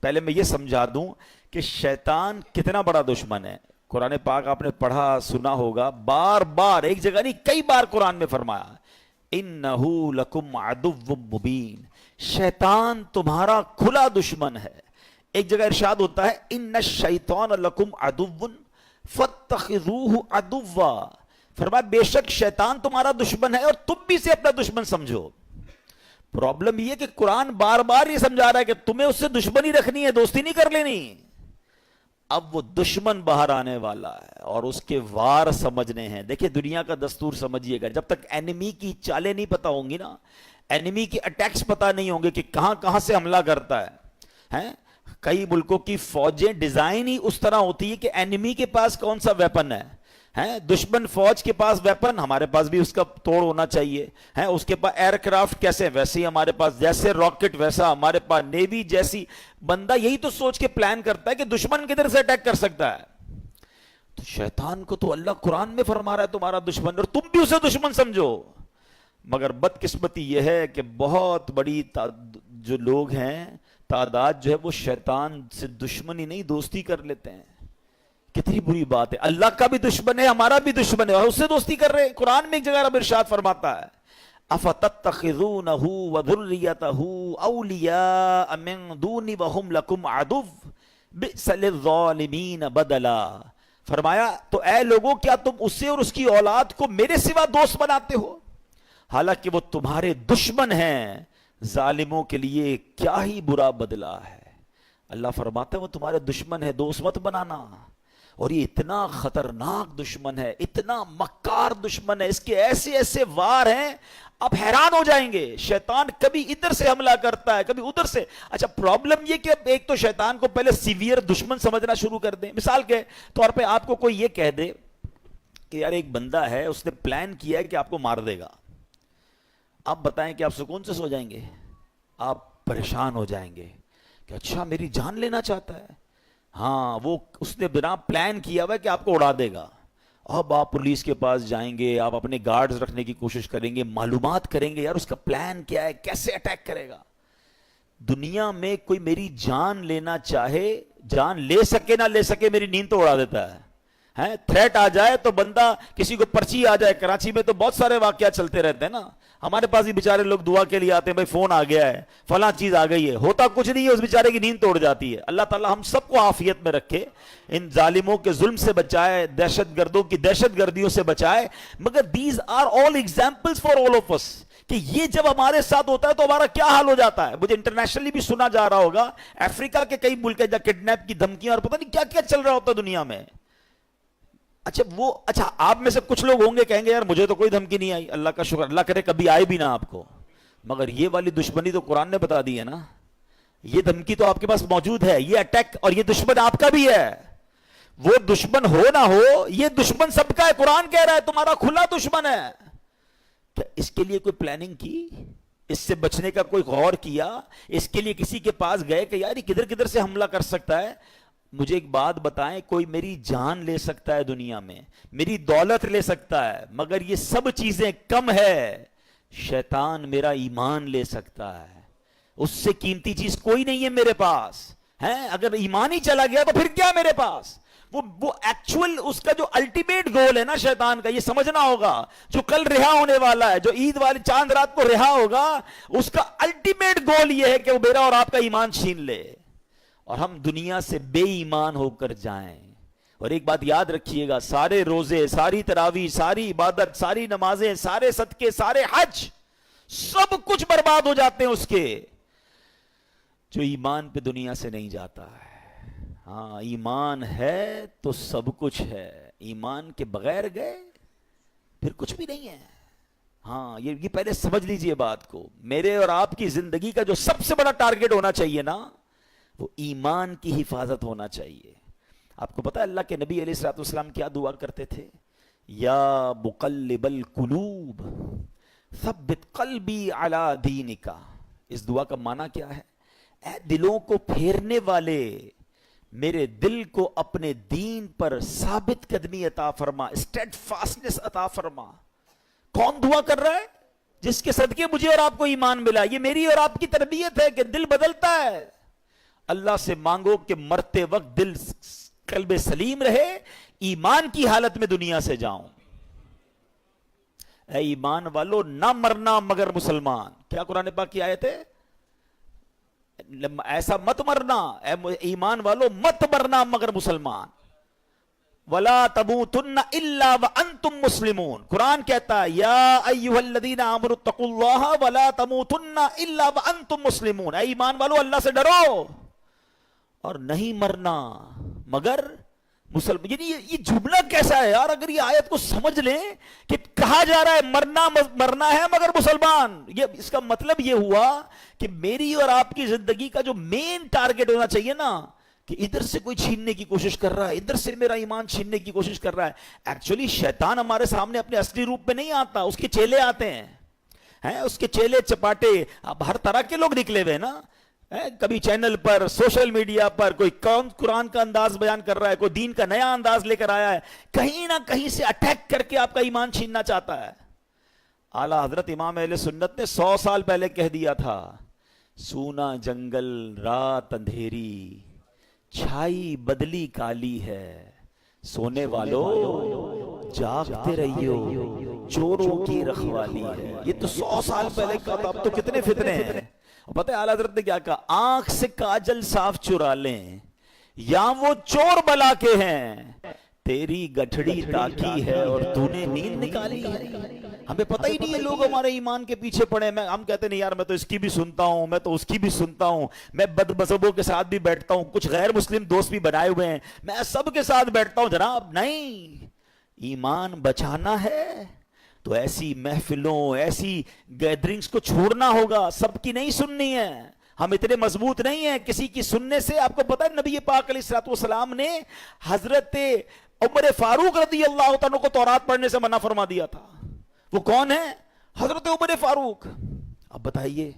Speaker 1: پہلے میں یہ سمجھا دوں کہ شیطان کتنا بڑا دشمن ہے. قرآن پاک آپ نے پڑھا سنا ہوگا, بار بار, ایک جگہ نہیں کئی بار قرآن میں فرمایا اِنَّهُ لَكُمْ عَدُوٌّ مُبِينٌ, شیطان تمہارا کھلا دشمن ہے. ایک جگہ ارشاد ہوتا ہے اِنَّ الشَّيْطَانَ لَكُمْ عَدُوٌّ فَاتَّخِذُوهُ عَدُوًّا, فرمایا بے شک شیطان تمہارا دشمن ہے اور تم بھی اسے اپنا دشمن سمجھو. پرابلم یہ ہے کہ قرآن بار بار یہ سمجھا رہا ہے کہ تمہیں اس سے دشمنی رکھنی ہے, دوستی نہیں کر لینی. اب وہ دشمن باہر آنے والا ہے اور اس کے وار سمجھنے ہیں. دیکھیں دنیا کا دستور سمجھیے گا, جب تک اینیمی کی چالیں نہیں پتا ہوں گی نا, اینیمی کی اٹیکس پتا نہیں ہوں گے کہ کہاں کہاں سے حملہ کرتا ہے. کئی ملکوں کی فوجیں ڈیزائن ہی اس طرح ہوتی ہے کہ اینیمی کے پاس کون سا ویپن ہے, دشمن فوج کے پاس ویپن, ہمارے پاس بھی اس کا توڑ ہونا چاہیے. اس کے پاس ایئر کرافٹ کیسے, ویسے ہی ہمارے پاس, جیسے راکٹ ویسا ہمارے پاس نیوی جیسی. بندہ یہی تو سوچ کے پلان کرتا ہے کہ دشمن کدھر سے اٹیک کر سکتا ہے. تو شیطان کو تو اللہ قرآن میں فرما رہا ہے تمہارا دشمن, اور تم بھی اسے دشمن سمجھو. مگر بدقسمتی یہ ہے کہ بہت بڑی جو لوگ ہیں تعداد جو ہے وہ شیطان سے دشمنی نہیں دوستی کر لیتے ہیں. کتنی بری بات ہے. اللہ کا بھی دشمن ہے, ہمارا بھی دشمن ہے, اور اس سے دوستی کر رہے ہیں. قرآن میں ایک جگہ رب ارشاد فرماتا ہے اَفَتَتَّخِذُونَهُ وَذُرِّيَّتَهُ أَوْلِيَاءَ مِن دُونِي وَهُمْ لَكُمْ عَدُوٌّ بِئْسَ لِلظَّالِمِينَ بَدَلًا. فرمایا تو اے لوگوں کیا تم اسے اور اس کی اولاد کو میرے سوا دوست بناتے ہو, حالانکہ وہ تمہارے دشمن ہیں. ظالموں کے لیے کیا ہی برا بدلہ ہے. اللہ فرماتا ہے وہ تمہارے دشمن ہے, دوست مت بنانا. اور یہ اتنا خطرناک دشمن ہے, اتنا مکار دشمن ہے, اس کے ایسے ایسے وار ہیں آپ حیران ہو جائیں گے. شیطان کبھی ادھر سے حملہ کرتا ہے, کبھی ادھر سے. اچھا پرابلم یہ کہ ایک تو شیطان کو پہلے سیویئر دشمن سمجھنا شروع کر دیں. مثال کے طور پہ آپ کو کوئی یہ کہہ دے کہ یار ایک بندہ ہے, اس نے پلان کیا ہے کہ آپ کو مار دے گا. آپ بتائیں کہ آپ سکون سے سو جائیں گے؟ آپ پریشان ہو جائیں گے کہ اچھا میری جان لینا چاہتا ہے. ہاں, وہ اس نے بنا پلان کیا ہوا ہے کہ آپ کو اڑا دے گا. اب آپ پولیس کے پاس جائیں گے, آپ اپنے گارڈز رکھنے کی کوشش کریں گے, معلومات کریں گے یار اس کا پلان کیا ہے, کیسے اٹیک کرے گا. دنیا میں کوئی میری جان لینا چاہے, جان لے سکے نہ لے سکے, میری نیند تو اڑا دیتا ہے. تھریٹ آ جائے تو بندہ, کسی کو پرچی آ جائے, کراچی میں تو بہت سارے واقعات چلتے رہتے ہیں نا. ہمارے پاس بھی بیچارے لوگ دعا کے لیے آتے ہیں, بھائی فون آ گیا ہے, فلاں چیز آ گئی ہے, ہوتا کچھ نہیں ہے, اس بیچارے کی نیند توڑ جاتی ہے. اللہ تعالی ہم سب کو عافیت میں رکھے, ان ظالموں کے ظلم سے بچائے, دہشت گردوں کی دہشت گردیوں سے بچائے. مگر these are all examples for all of us, کہ یہ جب ہمارے ساتھ ہوتا ہے تو ہمارا کیا حال ہو جاتا ہے. مجھے انٹرنیشنلی بھی سنا جا رہا ہوگا, افریقہ کے کئی ملک جہاں کڈنیپ کی دھمکیاں اور پتہ نہیں کیا کیا چل رہا ہوتا ہے دنیا میں. اچھا آپ میں سے کچھ لوگ ہوں گے کہیں گے یار مجھے تو کوئی دھمکی نہیں آئی, اللہ کا شکر, اللہ کرے کبھی آئے بھی نہ آپ کو. مگر یہ والی دشمنی تو قرآن نے بتا دی ہے نا, یہ دھمکی تو آپ کے پاس موجود ہے, یہ اٹیک, اور یہ دشمن آپ کا بھی ہے. وہ دشمن ہو نہ ہو, یہ دشمن سب کا ہے. قرآن کہہ رہا ہے تمہارا کھلا دشمن ہے. کیا اس کے لیے کوئی پلاننگ کی, اس سے بچنے کا کوئی غور کیا, اس کے لیے کسی کے پاس گئے کہ یار یہ کدھر کدھر سے حملہ کر سکتا ہے. مجھے ایک بات بتائیں, کوئی میری جان لے سکتا ہے دنیا میں, میری دولت لے سکتا ہے, مگر یہ سب چیزیں کم ہے. شیطان میرا ایمان لے سکتا ہے, اس سے قیمتی چیز کوئی نہیں ہے میرے پاس. اگر ایمان ہی چلا گیا تو پھر کیا میرے پاس. وہ ایکچول اس کا جو الٹیمیٹ گول ہے نا شیطان کا, یہ سمجھنا ہوگا. جو کل رہا ہونے والا ہے, جو عید والی چاند رات کو رہا ہوگا, اس کا الٹیمیٹ گول یہ ہے کہ وہ میرا اور آپ کا ایمان چھین لے اور ہم دنیا سے بے ایمان ہو کر جائیں. اور ایک بات یاد رکھیے گا, سارے روزے, ساری تراویح, ساری عبادت, ساری نمازیں, سارے صدقے, سارے حج, سب کچھ برباد ہو جاتے ہیں اس کے جو ایمان پہ دنیا سے نہیں جاتا ہے. ہاں ایمان ہے تو سب کچھ ہے, ایمان کے بغیر گئے پھر کچھ بھی نہیں ہے. ہاں یہ پہلے سمجھ لیجئے بات کو. میرے اور آپ کی زندگی کا جو سب سے بڑا ٹارگٹ ہونا چاہیے نا, وہ ایمان کی حفاظت ہونا چاہیے. آپ کو پتا ہے اللہ کے نبی علیہ الصلوۃ والسلام کیا دعا کرتے تھے؟ یا مقلب القلوب ثبت قلبی علی دینک. اس دعا کا معنی کیا ہے؟ اے دلوں کو پھیرنے والے، میرے دل کو اپنے دین پر ثابت قدمی عطا فرما، اسٹیڈ فاسٹنس عطا فرما۔ کون دعا کر رہا ہے؟ جس کے صدقے مجھے اور آپ کو ایمان ملا۔ یہ میری اور آپ کی تربیت ہے کہ دل بدلتا ہے۔ اللہ سے مانگو کہ مرتے وقت دل قلب سلیم رہے، ایمان کی حالت میں دنیا سے جاؤں۔ اے ایمان والو نہ مرنا مگر مسلمان، کیا قرآن پاک کی آیت ہے؟ ایسا مت مرنا، اے ایمان والو مت مرنا مگر مسلمان۔ وَلَا تَمُوتُنَّ إِلَّا وَأَنْتُمْ مُسْلِمُونَ، قرآن کہتا ہے یا ایھا الذین آمنوا اتقوا اللہ وَلَا تَمُوتُنَّ إِلَّا وَأَنْتُمْ مُسْلِمُونَ، اے ایمان والو اللہ سے ڈرو اور نہیں مرنا مگر مسلمان۔ یعنی یہ جملہ کیسا ہے یار؟ اگر یہ آیت کو سمجھ لیں کہ کہا جا رہا ہے مرنا ہے مگر مسلمان، یہ اس کا مطلب یہ ہوا کہ میری اور آپ کی زندگی کا جو مین ٹارگٹ ہونا چاہیے نا، کہ ادھر سے کوئی چھیننے کی کوشش کر رہا ہے، ادھر سے میرا ایمان چھیننے کی کوشش کر رہا ہے۔ ایکچولی شیطان ہمارے سامنے اپنے اصلی روپ میں نہیں آتا، اس کے چیلے آتے ہیں، اس کے چیلے چپاٹے اب ہر طرح کے لوگ نکلے ہوئے نا، کبھی چینل پر، سوشل میڈیا پر کوئی قرآن کا انداز بیان کر رہا ہے، کوئی دین کا نیا انداز لے کر آیا ہے، کہیں نہ کہیں سے اٹیک کر کے آپ کا ایمان چھیننا چاہتا ہے۔ اعلیٰ حضرت امام اہل سنت نے 100 سال پہلے کہہ دیا تھا، سونا جنگل رات اندھیری، چھائی بدلی کالی ہے، سونے والو جاگتے رہیو، چوروں کی رکھوالی ہے۔ یہ تو 100 سال پہلے کا تھا، اب تو کتنے فتنے ہیں۔ پتہ ہے اعلیٰ حضرت نے کیا کہا؟ آنکھ سے کاجل صاف چرا لیں یا وہ چور بلا کے ہیں، تیری گٹھڑی تاکی ہے اور تو نے نیند نکالی ہے۔ ہمیں پتہ ہی نہیں ہے، لوگ ہمارے ایمان کے پیچھے پڑے ہیں۔ ہم کہتے نہیں یار میں تو اس کی بھی سنتا ہوں، میں تو اس کی بھی سنتا ہوں، میں بد مذہبوں کے ساتھ بھی بیٹھتا ہوں، کچھ غیر مسلم دوست بھی بنائے ہوئے ہیں، میں سب کے ساتھ بیٹھتا ہوں۔ جناب نہیں، ایمان بچانا ہے تو ایسی محفلوں، ایسی گیدرنگز کو چھوڑنا ہوگا، سب کی نہیں سننی ہے۔ ہم اتنے مضبوط نہیں ہیں کسی کی سننے سے۔ آپ کو پتہ ہے نبی پاک علیہ الصلوۃ والسلام نے حضرت عمر فاروق رضی اللہ عنہ کو تورات پڑھنے سے منع فرما دیا تھا۔ وہ کون ہے؟ حضرت عمر فاروق۔ اب بتائیے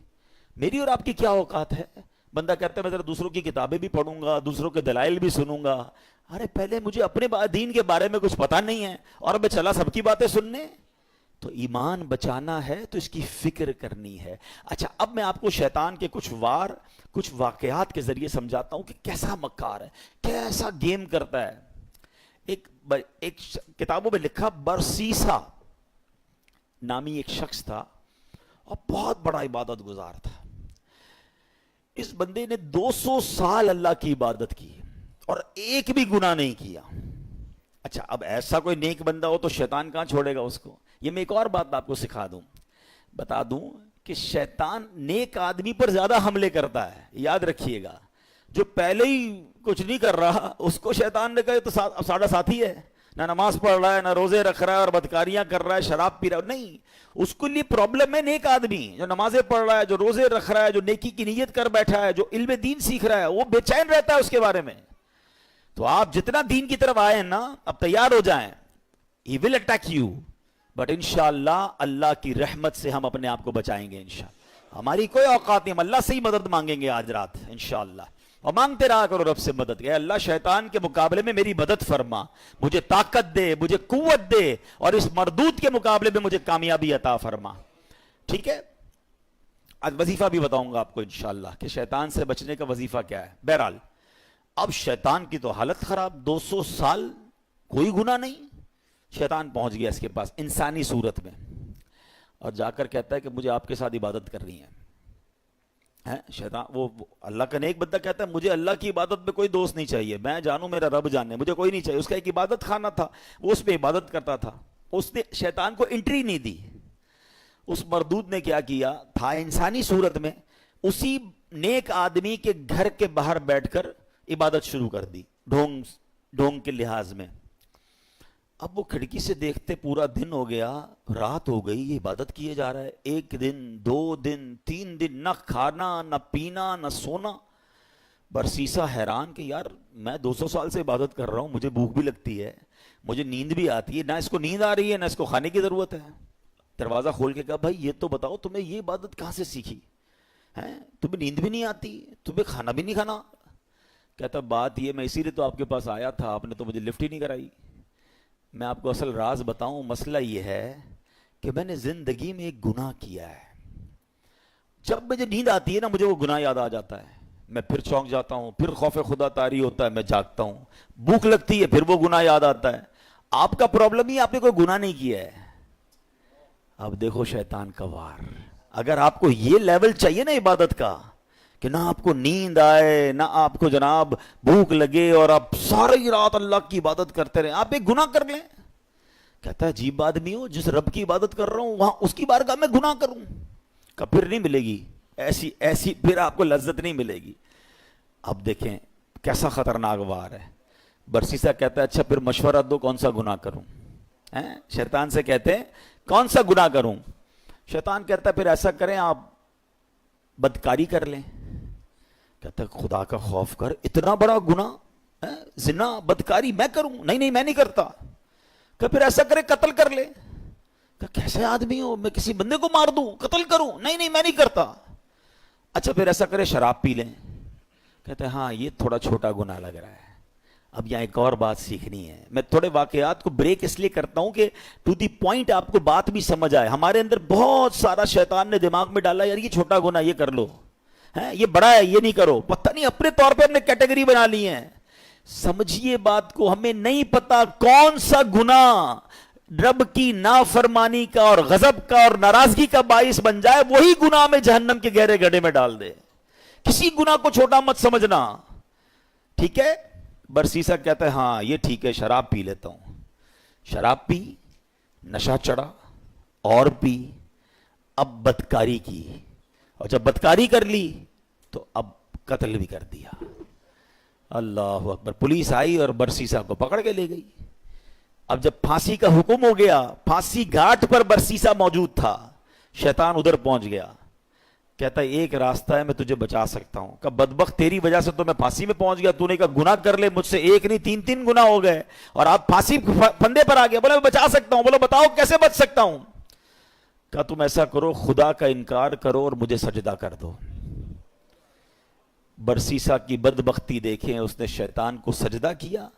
Speaker 1: میری اور آپ کی کیا اوقات ہے؟ بندہ کہتا ہے میں ذرا دوسروں کی کتابیں بھی پڑھوں گا، دوسروں کے دلائل بھی سنوں گا۔ ارے پہلے مجھے اپنے دین کے بارے میں کچھ پتہ نہیں ہے اور میں چلا سب کی باتیں سننے۔ تو ایمان بچانا ہے تو اس کی فکر کرنی ہے۔ اچھا اب میں آپ کو شیطان کے کچھ واقعات کے ذریعے سمجھاتا ہوں کہ کیسا مکار ہے، کیسا گیم کرتا ہے۔ ایک کتابوں میں لکھا، برسیسا نامی ایک شخص تھا اور بہت بڑا عبادت گزار تھا۔ اس بندے نے 200 سال اللہ کی عبادت کی اور ایک بھی گناہ نہیں کیا۔ اچھا اب ایسا کوئی نیک بندہ ہو تو شیطان کہاں چھوڑے گا اس کو؟ یہ میں ایک اور بات آپ کو بتا دوں کہ شیطان نیک آدمی پر زیادہ حملے کرتا ہے، یاد رکھیے گا۔ جو پہلے ہی کچھ نہیں کر رہا اس کو شیطان نے کہا تو ساڑھا ساتھی ہے، نہ نماز پڑھ رہا ہے، نہ روزے رکھ رہا ہے اور بدکاریاں کر رہا ہے، شراب پی رہا ہے، نہیں، اس کے لیے پرابلم ہے نیک آدمی جو نمازیں پڑھ رہا ہے، جو روزے رکھ رہا ہے، جو نیکی کی نیت کر بیٹھا ہے، جو علم دین سیکھ رہا ہے، وہ بے چین رہتا ہے اس کے بارے میں۔ تو آپ جتنا دین کی طرف آئے ہیں نا، اب تیار ہو جائیں، he will attack you but انشاءاللہ اللہ کی رحمت سے ہم اپنے آپ کو بچائیں گے انشاءاللہ۔ ہماری کوئی اوقات نہیں، ہم اللہ سے ہی مدد مانگیں گے آج رات انشاءاللہ، اور مانگتے رہا کرو رب سے مدد، کہ اللہ شیطان کے مقابلے میں میری مدد فرما، مجھے طاقت دے، مجھے قوت دے، اور اس مردود کے مقابلے میں مجھے کامیابی عطا فرما۔ ٹھیک ہے، آج وظیفہ بھی بتاؤں گا آپ کو انشاءاللہ کہ شیطان سے بچنے کا وظیفہ کیا ہے۔ بہرحال اب شیطان کی تو حالت خراب، 200 سال کوئی گناہ نہیں، شیطان پہنچ گیا اس کے پاس انسانی صورت میں اور جا کر کہتا ہے کہ مجھے آپ کے ساتھ عبادت کرنی ہے۔ شیطان وہ اللہ کا نیک بندہ کہتا ہے مجھے اللہ کی عبادت میں کوئی دوست نہیں چاہیے، میں جانوں میرا رب جانے، مجھے کوئی نہیں چاہیے۔ اس کا ایک عبادت خانہ تھا، وہ اس پہ عبادت کرتا تھا، اس نے شیطان کو انٹری نہیں دی۔ اس مردود نے کیا کیا تھا، انسانی صورت میں اسی نیک آدمی کے گھر کے باہر بیٹھ کر عبادت شروع کر دی، ڈھونگ کے لحاظ میں۔ اب وہ کھڑکی سے دیکھتے پورا دن ہو گیا، رات ہو گئی، یہ عبادت کیے جا رہا ہے، 1 دن 2 دن 3 دن، نہ کھانا نہ پینا نہ سونا۔ برسیسا حیران کہ یار میں 200 سال سے عبادت کر رہا ہوں، مجھے بھوک بھی لگتی ہے، مجھے نیند بھی آتی ہے، نہ اس کو نیند آ رہی ہے نہ اس کو کھانے کی ضرورت ہے۔ دروازہ کھول کے کہا بھائی یہ تو بتاؤ تمہیں یہ عبادت کہاں سے سیکھی؟ ہیں تمہیں نیند بھی نہیں آتی, تمہیں کھانا بھی نہیں کھانا. کہتا بات یہ, میں اسی لیے تو آپ کے پاس آیا تھا, آپ نے تو مجھے لفٹ ہی نہیں کرائی. میں آپ کو اصل راز بتاؤں, مسئلہ یہ ہے کہ میں نے زندگی میں ایک گناہ کیا ہے. جب مجھے نیند آتی ہے نا, مجھے وہ گناہ یاد آ جاتا ہے, میں پھر چونک جاتا ہوں, پھر خوف خدا طاری ہوتا ہے, میں جاگتا ہوں, بھوک لگتی ہے, پھر وہ گناہ یاد آتا ہے. آپ کا پرابلم ہی آپ نے کوئی گناہ نہیں کیا ہے. اب دیکھو شیطان کا وار. اگر آپ کو یہ لیول چاہیے نا عبادت کا, کہ نہ آپ کو نیند آئے, نہ آپ کو جناب بھوک لگے, اور آپ ساری رات اللہ کی عبادت کرتے رہیں, آپ ایک گناہ کر لیں. کہتا ہے عجیب آدمی ہو, جس رب کی عبادت کر رہا ہوں وہاں اس کی بارگاہ میں گناہ کروں. کہ پھر نہیں ملے گی ایسی پھر آپ کو لذت نہیں ملے گی. اب دیکھیں کیسا خطرناک وار ہے. برسیسا کہتا ہے اچھا پھر مشورہ دو کون سا گناہ کروں. شیطان سے کہتے ہیں کون سا گناہ کروں. شیطان کہتا ہے پھر ایسا کریں آپ بدکاری کر لیں. کہتا ہے خدا کا خوف کر, اتنا بڑا گناہ, زنا بدکاری میں کروں؟ نہیں میں نہیں کرتا. کہ پھر ایسا کرے قتل کر لے. کہ کیسے آدمی ہو, میں کسی بندے کو مار دوں, قتل کروں؟ نہیں میں نہیں کرتا. اچھا پھر ایسا کرے شراب پی لیں. کہتے ہیں ہاں یہ تھوڑا چھوٹا گناہ لگ رہا ہے. اب یہاں ایک اور بات سیکھنی ہے. میں تھوڑے واقعات کو بریک اس لیے کرتا ہوں کہ ٹو دی پوائنٹ آپ کو بات بھی سمجھ آئے. ہمارے اندر بہت سارا شیطان نے دماغ میں ڈالا, یار یہ چھوٹا گناہ یہ کر لو, یہ بڑا ہے یہ نہیں کرو. پتہ نہیں اپنے طور پہ ہم نے کیٹیگری بنا لی ہے. سمجھیے بات کو, ہمیں نہیں پتا کون سا گناہ رب کی نافرمانی کا اور غضب کا اور ناراضگی کا باعث بن جائے, وہی گناہ میں جہنم کے گہرے گڑھے میں ڈال دے. کسی گناہ کو چھوٹا مت سمجھنا, ٹھیک ہے. برسیسا کہتا ہے ہاں یہ ٹھیک ہے, شراب پی لیتا ہوں. شراب پی, نشہ چڑھا, اور پی, اب بدکاری کی, اور جب بدکاری کر لی تو اب قتل بھی کر دیا. اللہ اکبر. پولیس آئی اور برسیسا کو پکڑ کے لے گئی. اب جب پھانسی کا حکم ہو گیا, پھانسی گھاٹ پر برسیسا موجود تھا. شیطان ادھر پہنچ گیا. کہتا ہے ایک راستہ ہے, میں تجھے بچا سکتا ہوں. کہ بدبخت تیری وجہ سے تو میں پھانسی میں پہنچ گیا, تو نے کہا گناہ کر لے, مجھ سے ایک نہیں تین گناہ ہو گئے اور آپ پھانسی پھندے پر آ گیا. بولے میں بچا سکتا ہوں. بولو بتاؤ کیسے بچ سکتا ہوں. کہا تم ایسا کرو, خدا کا انکار کرو اور مجھے سجدہ کر دو. برسیسا کی بدبختی دیکھیں, اس نے شیطان کو سجدہ کیا,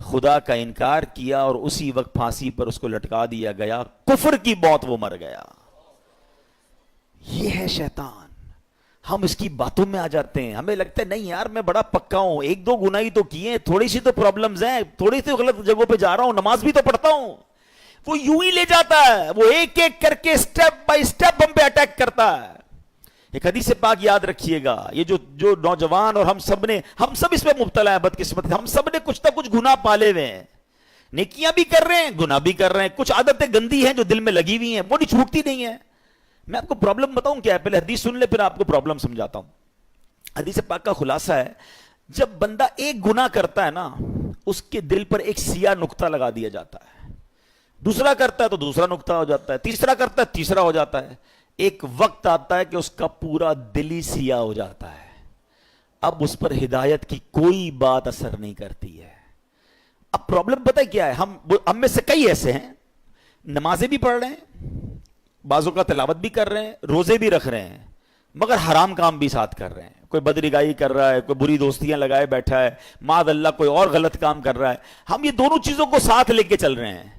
Speaker 1: خدا کا انکار کیا, اور اسی وقت پھانسی پر اس کو لٹکا دیا گیا. کفر کی موت وہ مر گیا. یہ ہے شیطان. ہم اس کی باتوں میں آ جاتے ہیں, ہمیں لگتا ہے نہیں یار میں بڑا پکا ہوں, ایک دو گناہ ہی تو کیے, تھوڑی سی تو پرابلمز ہیں, تھوڑی سی غلط جگہوں پہ جا رہا ہوں, نماز بھی تو پڑھتا ہوں. وہ یوں ہی لے جاتا ہے, وہ ایک ایک کر کے سٹیپ بائی سٹیپ ہم پہ اٹیک کرتا ہے. ایک حدیث پاک یاد رکھیے گا, یہ جو نوجوان اور ہم سب اس میں مبتلا ہیں, بدقسمت ہم سب نے کچھ نہ کچھ گناہ پالے ہوئے ہیں. نیکیاں بھی کر رہے ہیں, گناہ بھی کر رہے ہیں, کچھ عادتیں گندی ہیں جو دل میں لگی ہوئی ہیں, وہ نہیں چھوٹتی نہیں ہیں. میں آپ کو پرابلم بتاؤں کیا ہے, پہلے حدیث سن لے پھر آپ کو پرابلم سمجھاتا ہوں. حدیث پاک کا خلاصہ ہے, جب بندہ ایک گناہ کرتا ہے نا, اس کے دل پر ایک سیاہ نقطہ لگا دیا جاتا ہے. دوسرا کرتا ہے تو دوسرا نقطہ ہو جاتا ہے, تیسرا کرتا ہے تیسرا ہو جاتا ہے. ایک وقت آتا ہے کہ اس کا پورا دل ہی سیاہ ہو جاتا ہے. اب اس پر ہدایت کی کوئی بات اثر نہیں کرتی ہے. اب پرابلم پتہ ہے کیا ہے, ہم میں سے کئی ایسے ہیں, نمازیں بھی پڑھ رہے ہیں, بعضوں کا تلاوت بھی کر رہے ہیں, روزے بھی رکھ رہے ہیں, مگر حرام کام بھی ساتھ کر رہے ہیں. کوئی بدرگائی کر رہا ہے, کوئی بری دوستیاں لگائے بیٹھا ہے, معاذ اللہ کوئی اور غلط کام کر رہا ہے. ہم یہ دونوں چیزوں کو ساتھ لے کے چل رہے ہیں.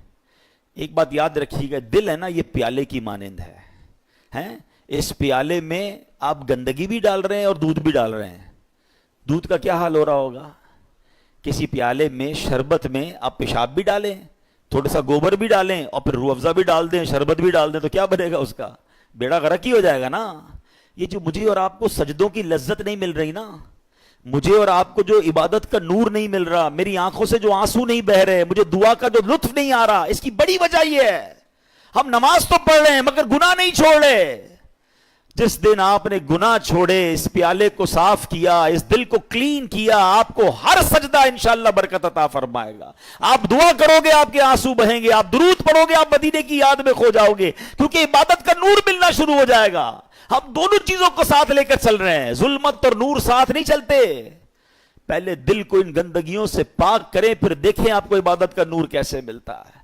Speaker 1: ایک بات یاد رکھیے گا, دل ہے نا یہ پیالے کی مانند ہے. اس پیالے میں آپ گندگی بھی ڈال رہے ہیں اور دودھ بھی ڈال رہے ہیں. دودھ کا کیا حال ہو رہا ہوگا. کسی پیالے میں شربت میں آپ پیشاب بھی ڈالیں, تھوڑا سا گوبر بھی ڈالیں, اور پھر روح افزا بھی ڈال دیں, شربت بھی ڈال دیں, تو کیا بنے گا اس کا, بیڑا غرق ہی ہو جائے گا نا. یہ جو مجھے اور آپ کو سجدوں کی لذت نہیں مل رہی نا, مجھے اور آپ کو جو عبادت کا نور نہیں مل رہا, میری آنکھوں سے جو آنسو نہیں بہ رہے, مجھے دعا کا جو لطف نہیں آ رہا, اس کی بڑی وجہ یہ ہے ہم نماز تو پڑھ رہے ہیں مگر گناہ نہیں چھوڑ رہے. جس دن آپ نے گناہ چھوڑے, اس پیالے کو صاف کیا, اس دل کو کلین کیا, آپ کو ہر سجدہ انشاءاللہ برکت عطا فرمائے گا. آپ دعا کرو گے آپ کے آنسو بہیں گے, آپ درود پڑھو گے آپ مدینے کی یاد میں کھو جاؤ گے, کیونکہ عبادت کا نور ملنا شروع ہو جائے گا. ہم دونوں چیزوں کو ساتھ لے کر چل رہے ہیں, ظلمت اور نور ساتھ نہیں چلتے. پہلے دل کو ان گندگیوں سے پاک کریں, پھر دیکھیں آپ کو عبادت کا نور کیسے ملتا ہے.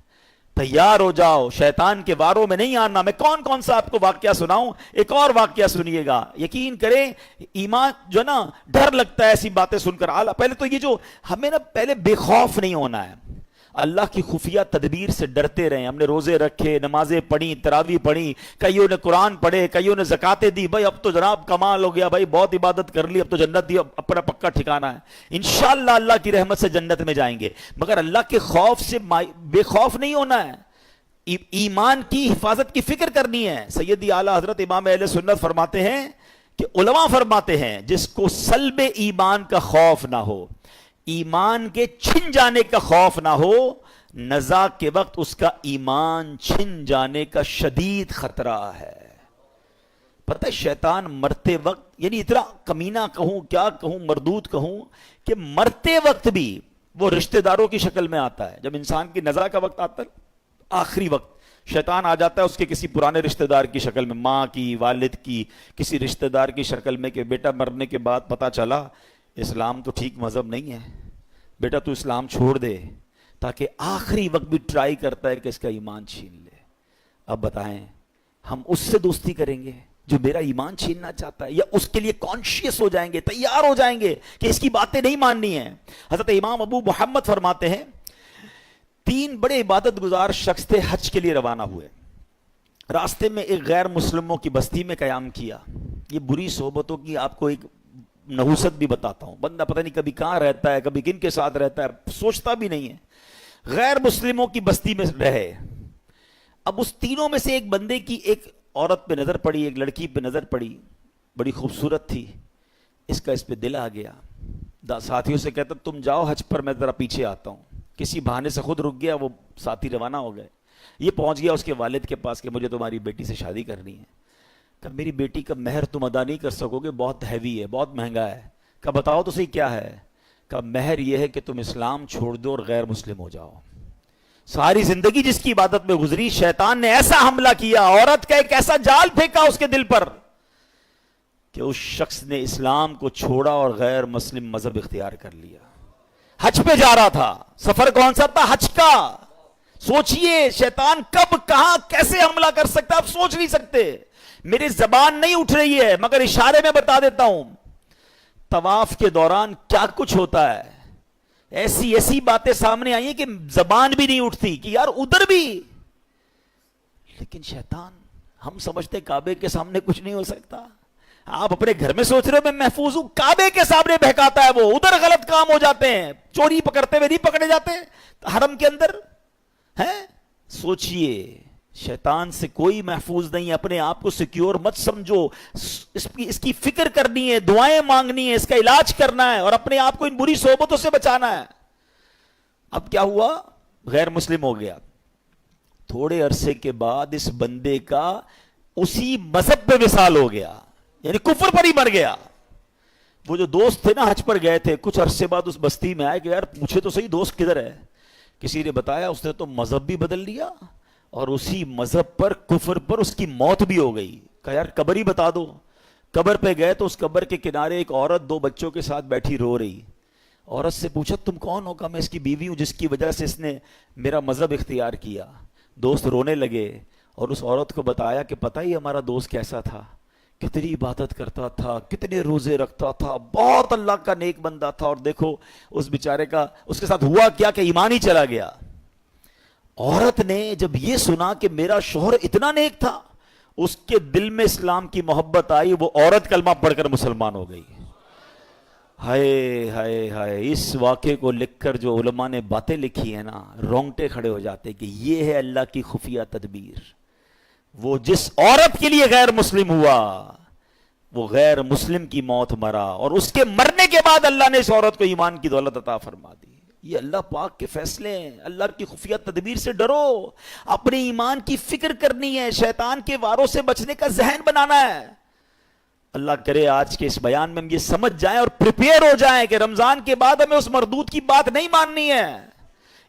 Speaker 1: تیار ہو جاؤ، شیطان کے واروں میں نہیں آنا۔ میں کون کون سا آپ کو واقعہ سناؤں، ایک اور واقعہ سنیے گا، یقین کریں ایمان جو نا ڈر لگتا ہے ایسی باتیں سن کر۔ پہلے تو یہ جو ہمیں نا پہلے بے خوف نہیں ہونا ہے، اللہ کی خفیہ تدبیر سے ڈرتے رہے۔ ہم نے روزے رکھے، نمازیں پڑھی، تراویح پڑھی، کئیوں نے قرآن پڑھے، کئیوں نے زکاتیں دی۔ بھائی اب تو جناب کمال ہو گیا، بھائی بہت عبادت کر لی، اب تو جنت دی، اپنا پکا ٹھکانہ ہے، انشاءاللہ اللہ کی رحمت سے جنت میں جائیں گے۔ مگر اللہ کے خوف سے بے خوف نہیں ہونا ہے، ایمان کی حفاظت کی فکر کرنی ہے۔ سیدی اعلیٰ حضرت امام اہل سنت فرماتے ہیں کہ علماء فرماتے ہیں جس کو سلب ایمان کا خوف نہ ہو، ایمان کے چھن جانے کا خوف نہ ہو، نزا کے وقت اس کا ایمان چھن جانے کا شدید خطرہ ہے۔ پتہ ہے شیطان مرتے وقت، یعنی اتنا کمینہ کہوں کیا کہوں مردود کہوں، کہ مرتے وقت بھی وہ رشتہ داروں کی شکل میں آتا ہے۔ جب انسان کی نزا کا وقت آتا ہے آخری وقت، شیطان آ جاتا ہے اس کے کسی پرانے رشتہ دار کی شکل میں، ماں کی، والد کی، کسی رشتہ دار کی شکل میں، کہ بیٹا مرنے کے بعد پتہ چلا اسلام تو ٹھیک مذہب نہیں ہے، بیٹا تو اسلام چھوڑ دے، تاکہ آخری وقت بھی ٹرائی کرتا ہے کہ اس کا ایمان چھین لے۔ اب بتائیں ہم اس سے دوستی کریں گے جو میرا ایمان چھیننا چاہتا ہے، یا اس کے لیے کانشیس ہو جائیں گے، تیار ہو جائیں گے کہ اس کی باتیں نہیں ماننی ہیں؟ حضرت امام ابو محمد فرماتے ہیں 3 بڑے عبادت گزار شخص تھے، حج کے لیے روانہ ہوئے، راستے میں ایک غیر مسلموں کی بستی میں قیام کیا۔ یہ بری صحبتوں کی آپ کو ایک نحوست بھی بتاتا ہوں، بندہ پتہ نہیں کبھی کہاں رہتا ہے، کبھی کن کے ساتھ رہتا ہے، سوچتا بھی نہیں ہے۔ غیر مسلموں کی بستی میں رہے، اب اس تینوں میں سے ایک بندے کی ایک عورت پہ نظر پڑی، ایک لڑکی پہ نظر پڑی، بڑی خوبصورت تھی، اس کا اس پہ دل آ گیا، ساتھیوں سے کہتا تم جاؤ حج پر، میں ذرا پیچھے آتا ہوں۔ کسی بہانے سے خود رک گیا، وہ ساتھی روانہ ہو گئے، یہ پہنچ گیا اس کے والد کے پاس کہ مجھے تمہاری بیٹی سے شادی کرنی ہے۔ کہ میری بیٹی کا مہر تم ادا نہیں کر سکو گے، بہت ہیوی ہے، بہت مہنگا ہے۔ کہ بتاؤ تو صحیح کیا ہے؟ کہ مہر یہ ہے کہ تم اسلام چھوڑ دو اور غیر مسلم ہو جاؤ۔ ساری زندگی جس کی عبادت میں گزری، شیطان نے ایسا حملہ کیا، عورت کا ایک ایسا جال پھینکا اس کے دل پر کہ اس شخص نے اسلام کو چھوڑا اور غیر مسلم مذہب اختیار کر لیا۔ حج پہ جا رہا تھا، سفر کون سا تھا؟ حج کا۔ سوچئے شیطان کب کہاں کیسے حملہ کر سکتا، آپ سوچ نہیں سکتے۔ میری زبان نہیں اٹھ رہی ہے مگر اشارے میں بتا دیتا ہوں، طواف کے دوران کیا کچھ ہوتا ہے، ایسی ایسی باتیں سامنے آئی ہیں کہ زبان بھی نہیں اٹھتی کہ یار ادھر بھی۔ لیکن شیطان، ہم سمجھتے کعبے کے سامنے کچھ نہیں ہو سکتا، آپ اپنے گھر میں سوچ رہے ہو میں محفوظ ہوں، کعبے کے سامنے بہکاتا ہے وہ، ادھر غلط کام ہو جاتے ہیں، چوری پکڑتے ہوئے نہیں پکڑے جاتے حرم کے اندر ہیں۔ سوچئے شیطان سے کوئی محفوظ نہیں، اپنے آپ کو سیکیور مت سمجھو، اس کی فکر کرنی ہے، دعائیں مانگنی ہے، اس کا علاج کرنا ہے اور اپنے آپ کو ان بری صحبتوں سے بچانا ہے۔ اب کیا ہوا؟ غیر مسلم ہو گیا، تھوڑے عرصے کے بعد اس بندے کا اسی مذہب پہ وصال ہو گیا، یعنی کفر پر ہی مر گیا۔ وہ جو دوست تھے نا حج پر گئے تھے، کچھ عرصے بعد اس بستی میں آئے کہ یار پوچھے تو صحیح دوست کدھر ہے؟ کسی نے بتایا اس نے تو مذہب بھی بدل لیا اور اسی مذہب پر، کفر پر اس کی موت بھی ہو گئی۔ کہا یار قبر ہی بتا دو۔ قبر پہ گئے تو اس قبر کے کنارے ایک عورت 2 بچوں کے ساتھ بیٹھی رو رہی۔ عورت سے پوچھا تم کون ہو؟ کہا میں اس کی بیوی ہوں جس کی وجہ سے اس نے میرا مذہب اختیار کیا۔ دوست رونے لگے اور اس عورت کو بتایا کہ پتہ ہی ہمارا دوست کیسا تھا، کتنی عبادت کرتا تھا، کتنے روزے رکھتا تھا، بہت اللہ کا نیک بندہ تھا، اور دیکھو اس بیچارے کا اس کے ساتھ ہوا کیا کہ ایمان ہی چلا گیا۔ عورت نے جب یہ سنا کہ میرا شوہر اتنا نیک تھا، اس کے دل میں اسلام کی محبت آئی، وہ عورت کلمہ پڑھ کر مسلمان ہو گئی۔ ہائے ہائے ہائے، اس واقعے کو لکھ کر جو علماء نے باتیں لکھی ہیں نا، رونگٹے کھڑے ہو جاتے کہ یہ ہے اللہ کی خفیہ تدبیر۔ وہ جس عورت کے لیے غیر مسلم ہوا، وہ غیر مسلم کی موت مرا، اور اس کے مرنے کے بعد اللہ نے اس عورت کو ایمان کی دولت عطا فرما دی۔ یہ اللہ پاک کے فیصلے ہیں، اللہ کی خفیہ تدبیر سے ڈرو، اپنے ایمان کی فکر کرنی ہے، شیطان کے واروں سے بچنے کا ذہن بنانا ہے۔ اللہ کرے آج کے اس بیان میں ہم یہ سمجھ جائیں اور پریپیئر ہو جائیں کہ رمضان کے بعد ہمیں اس مردود کی بات نہیں ماننی ہے۔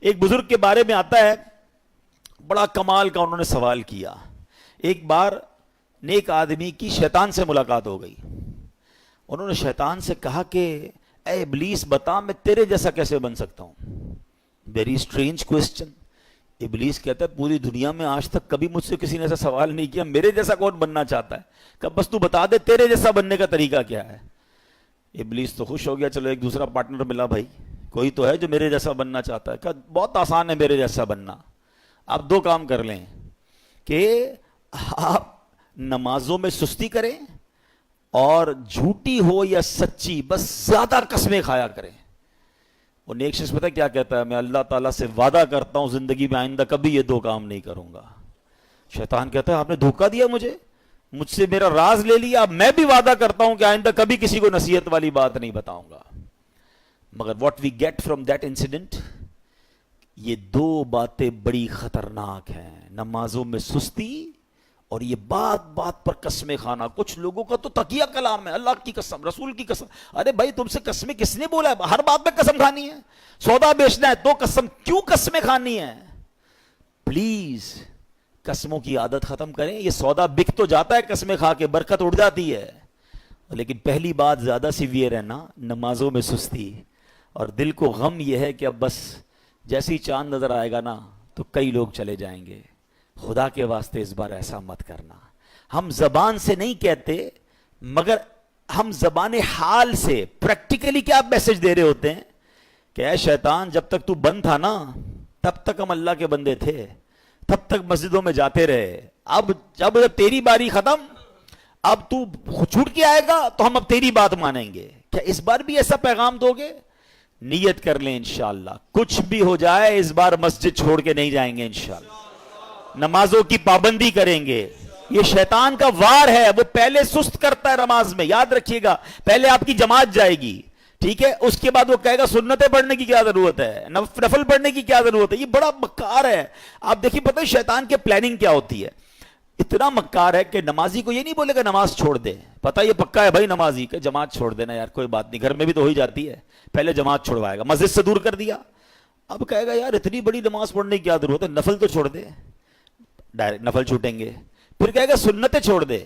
Speaker 1: ایک بزرگ کے بارے میں آتا ہے، بڑا کمال کا انہوں نے سوال کیا۔ ایک بار نیک آدمی کی شیطان سے ملاقات ہو گئی، انہوں نے شیطان سے کہا کہ اے ابلیس بتا میں تیرے جیسا کیسے بن سکتا ہوں؟ ویری اسٹرینج کوسچن، ابلیس کہتا ہے پوری دنیا میں آج تک کبھی مجھ سے کسی نے ایسا سوال نہیں کیا میرے جیسا کون بننا چاہتا ہے، کہ بس تو بتا دے تیرے جیسا بننے کا طریقہ کیا ہے۔ ابلیس تو خوش ہو گیا، چلو ایک دوسرا پارٹنر ملا بھائی، کوئی تو ہے جو میرے جیسا بننا چاہتا ہے۔ کہ بہت آسان ہے میرے جیسا بننا، آپ دو کام کر لیں کہ آپ نمازوں میں سستی کریں اور جھوٹی ہو یا سچی بس زیادہ قسمیں کھایا کریں۔ وہ نیک شخص پتہ کیا کہتا ہے، میں اللہ تعالیٰ سے وعدہ کرتا ہوں زندگی میں آئندہ کبھی یہ دو کام نہیں کروں گا۔ شیطان کہتا ہے آپ نے دھوکہ دیا مجھ سے میرا راز لے لیا، اب میں بھی وعدہ کرتا ہوں کہ آئندہ کبھی کسی کو نصیحت والی بات نہیں بتاؤں گا۔ مگر what we get from that incident, یہ دو باتیں بڑی خطرناک ہیں، نمازوں میں سستی اور یہ بات بات پر قسمیں کھانا۔ کچھ لوگوں کا تو تقیہ کلام ہے، اللہ کی قسم، رسول کی قسم۔ ارے بھائی تم سے قسمیں کس نے بولا ہے؟ ہر بات میں قسم کھانی ہے؟ سودا بیچنا ہے تو قسم، کیوں قسمیں کھانی ہے؟ پلیز قسموں کی عادت ختم کریں۔ یہ سودا بک تو جاتا ہے قسمیں کھا کے، برکت اڑ جاتی ہے، لیکن پہلی بات زیادہ سیویئر ہے نا، نمازوں میں سستی۔ اور دل کو غم یہ ہے کہ اب بس جیسی چاند نظر آئے گا نا تو کئی لوگ چلے جائیں گے۔ خدا کے واسطے اس بار ایسا مت کرنا۔ ہم زبان سے نہیں کہتے، مگر ہم زبان حال سے پریکٹیکلی کیا میسج دے رہے ہوتے ہیں کہ اے شیطان جب تک تو بند تھا نا تب تک ہم اللہ کے بندے تھے، تب تک مسجدوں میں جاتے رہے، اب جب تیری باری ختم، اب تو چھوٹ کے آئے گا تو ہم اب تیری بات مانیں گے۔ کیا اس بار بھی ایسا پیغام دو گے؟ نیت کر لیں انشاءاللہ کچھ بھی ہو جائے اس بار مسجد چھوڑ کے نہیں جائیں گے انشاءاللہ، نمازوں کی پابندی کریں گے۔ یہ شیطان کا وار ہے، وہ پہلے سست کرتا ہے نماز میں، یاد رکھیے گا، پہلے آپ کی جماعت جائے گی، ٹھیک ہے، اس کے بعد وہ کہے گا سنتیں پڑھنے کی کیا ضرورت ہے، نفل پڑھنے کی کیا ضرورت ہے۔ یہ بڑا مکار ہے۔ آپ دیکھیے پتہ ہے شیطان کے پلاننگ کیا ہوتی ہے، اتنا مکار ہے کہ نمازی کو یہ نہیں بولے گا نماز چھوڑ دے، پتہ یہ پکا ہے بھائی نمازی کہ جماعت چھوڑ دینا یار کوئی بات نہیں، گھر میں بھی تو ہو ہی جاتی ہے، پہلے جماعت چھوڑوائے گا، مسجد سے دور کر دیا، اب کہے گا یار اتنی بڑی نماز پڑھنے کی کیا ضرورت ہے، نفل تو چھوڑ دے، ڈائریکٹ نفل چھوٹیں گے، پھر کہے گا سنتیں چھوڑ دے،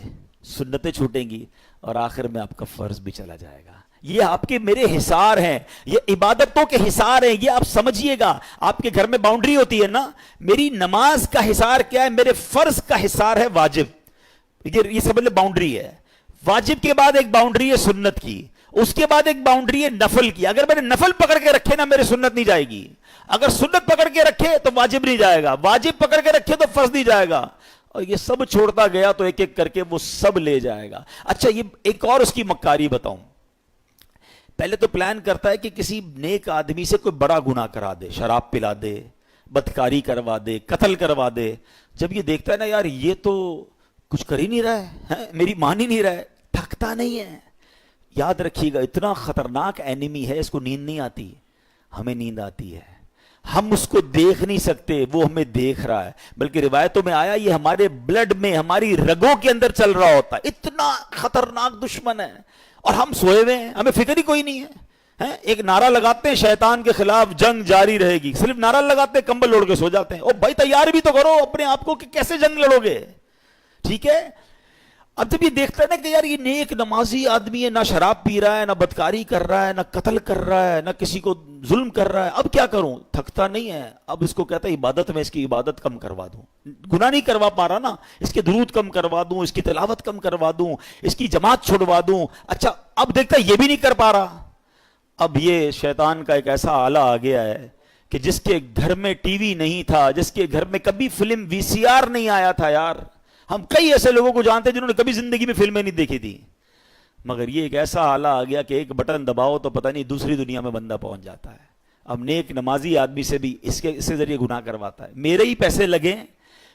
Speaker 1: سنتیں چھوٹیں گی، اور آخر میں آپ کا فرض بھی چلا جائے گا۔ یہ آپ کے میرے حصار ہیں، یہ عبادتوں کے حصار ہیں، یہ آپ سمجھیے گا۔ آپ کے گھر میں باؤنڈری ہوتی ہے نا، میری نماز کا حصار کیا ہے؟ میرے فرض کا حصار ہے واجب، یہ سمجھ لیں باؤنڈری ہے۔ واجب کے بعد ایک باؤنڈری ہے سنت کی، اس کے بعد ایک باؤنڈری ہے نفل کی۔ اگر میں نے نفل پکڑ کے رکھے نا میرے سنت نہیں جائے گی، اگر سنت پکڑ کے رکھے تو واجب نہیں جائے گا، واجب پکڑ کے رکھے تو فرض نہیں جائے گا، اور یہ سب چھوڑتا گیا تو ایک ایک کر کے وہ سب لے جائے گا۔ اچھا یہ ایک اور اس کی مکاری بتاؤں، پہلے تو پلان کرتا ہے کہ کسی نیک آدمی سے کوئی بڑا گناہ کرا دے، شراب پلا دے، بدکاری کروا دے، قتل کروا دے۔ جب یہ دیکھتا ہے نا یار یہ تو کچھ کر ہی نہیں رہا ہے، میری مان ہی نہیں رہا ہے، تھکتا نہیں ہے۔ یاد رکھیے گا اتنا خطرناک اینیمی ہے، اس کو نیند نہیں آتی، ہمیں نیند آتی ہے۔ ہم اس کو دیکھ نہیں سکتے، وہ ہمیں دیکھ رہا ہے، بلکہ روایتوں میں آیا یہ ہمارے بلڈ میں، ہماری رگوں کے اندر چل رہا ہوتا ہے۔ اتنا خطرناک دشمن ہے، اور ہم سوئے ہوئے ہیں، ہمیں فکر ہی کوئی نہیں ہے۔ ایک نعرہ لگاتے ہیں شیطان کے خلاف جنگ جاری رہے گی، صرف نعرہ لگاتے ہیں، کمبل اوڑھ کے سو جاتے ہیں۔ او بھائی تیار بھی تو کرو اپنے آپ کو کہ کیسے جنگ لڑو گے، ٹھیک ہے۔ اب جب یہ دیکھتا ہے نا کہ یار یہ نیک نمازی آدمی ہے، نہ شراب پی رہا ہے، نہ بدکاری کر رہا ہے، نہ قتل کر رہا ہے، نہ کسی کو ظلم کر رہا ہے، اب کیا کروں؟ تھکتا نہیں ہے، اب اس کو کہتا ہے عبادت میں اس کی عبادت کم کروا دوں، گناہ نہیں کروا پا رہا نا، اس کے درود کم کروا دوں، اس کی تلاوت کم کروا دوں، اس کی جماعت چھڑوا دوں۔ اچھا اب دیکھتا ہے یہ بھی نہیں کر پا رہا، اب یہ شیطان کا ایک ایسا آلہ آ گیا ہے کہ جس کے گھر میں ٹی وی نہیں تھا، جس کے گھر میں کبھی فلم وی سی آر نہیں آیا تھا، یار ہم کئی ایسے لوگوں کو جانتے ہیں جنہوں نے کبھی زندگی میں فلمیں نہیں دیکھی تھی، مگر یہ ایک ایسا آلہ آ گیا کہ ایک بٹن دباؤ تو پتہ نہیں دوسری دنیا میں بندہ پہنچ جاتا ہے۔ اب نیک نمازی آدمی سے بھی اس کے ذریعے گناہ کرواتا ہے۔ میرے ہی پیسے لگے،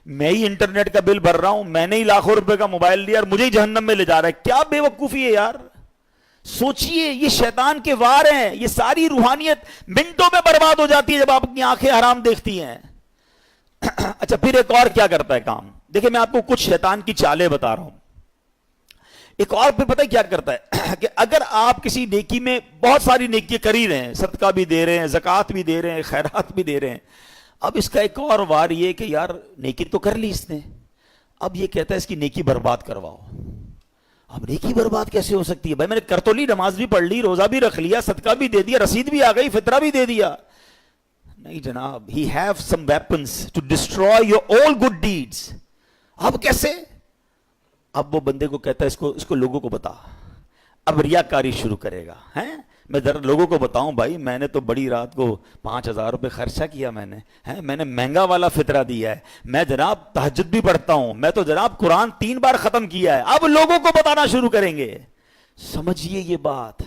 Speaker 1: میں ہی انٹرنیٹ کا بل بھر رہا ہوں، میں نے ہی لاکھوں روپے کا موبائل لیا اور مجھے ہی جہنم میں لے جا رہا ہے۔ کیا بے وقوفی ہے یار، سوچئے، یہ شیطان کے وار ہیں، یہ ساری روحانیت منٹوں میں برباد ہو جاتی ہے جب آپ اپنی آنکھیں حرام دیکھتی ہیں۔ اچھا پھر ایک اور کیا کرتا ہے کام، دیکھیں میں آپ کو کچھ شیطان کی چالیں بتا رہا ہوں۔ ایک اور پھر پتہ کیا کرتا ہے کہ اگر آپ کسی نیکی میں بہت ساری نیکی کر ہی رہے ہیں، صدقہ بھی دے رہے ہیں، زکوٰۃ بھی دے رہے ہیں، خیرات بھی دے رہے ہیں، اب اس کا ایک اور وار یہ کہ یار نیکی تو کر لی اس نے، اب یہ کہتا ہے اس کی نیکی برباد کرواؤ۔ اب نیکی برباد کیسے ہو سکتی ہے بھائی، میں نے کر تو لی، نماز بھی پڑھ لی، روزہ بھی رکھ لیا، صدقہ بھی دے دیا، رسید بھی آ گئی، فطرہ بھی دے دیا، نہیں جناب, he have some weapons to destroy your all good deeds. اب کیسے؟ اب وہ بندے کو کہتا ہے اس کو لوگوں کو بتا. اب ریاکاری شروع کرے گا. ہیں میں ذرا لوگوں کو بتاؤں بھائی, میں نے تو بڑی رات کو 5,000 روپے خرچہ کیا, میں نے مہنگا والا فطرہ دیا ہے, میں جناب تہجد بھی پڑھتا ہوں, میں تو جناب قرآن 3 بار ختم کیا ہے. اب لوگوں کو بتانا شروع کریں گے. سمجھیے یہ بات,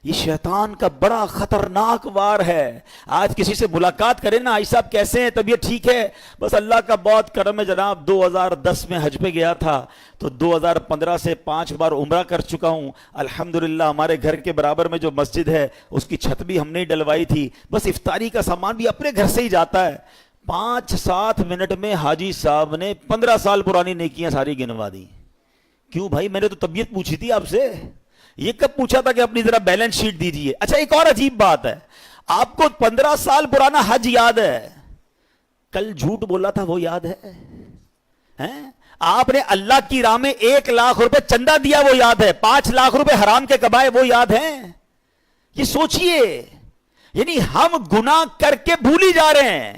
Speaker 1: یہ شیطان کا بڑا خطرناک وار ہے. آج کسی سے ملاقات کریں نا, آئی صاحب کیسے ہیں, طبیعت ٹھیک ہے؟ بس اللہ کا بہت کرم ہے جناب, 2010 میں حج پہ گیا تھا تو 2015 سے 5 بار عمرہ کر چکا ہوں الحمدللہ. ہمارے گھر کے برابر میں جو مسجد ہے اس کی چھت بھی ہم نے ڈلوائی تھی, بس افطاری کا سامان بھی اپنے گھر سے ہی جاتا ہے. 5-7 منٹ میں حاجی صاحب نے 15 سال پرانی نیکیاں ساری گنوا دی. کیوں بھائی, میں نے تو طبیعت پوچھی تھی آپ سے, یہ کب پوچھا تھا کہ اپنی ذرا بیلنس شیٹ دیجیے. اچھا ایک اور عجیب بات ہے, آپ کو 15 سال پرانا حج یاد ہے, کل جھوٹ بولا تھا وہ یاد ہے؟ آپ نے اللہ کی راہ میں 1 لاکھ روپے چندہ دیا وہ یاد ہے, 5 لاکھ روپے حرام کے کمائے وہ یاد ہیں؟ یہ سوچئے, یعنی ہم گناہ کر کے بھولی جا رہے ہیں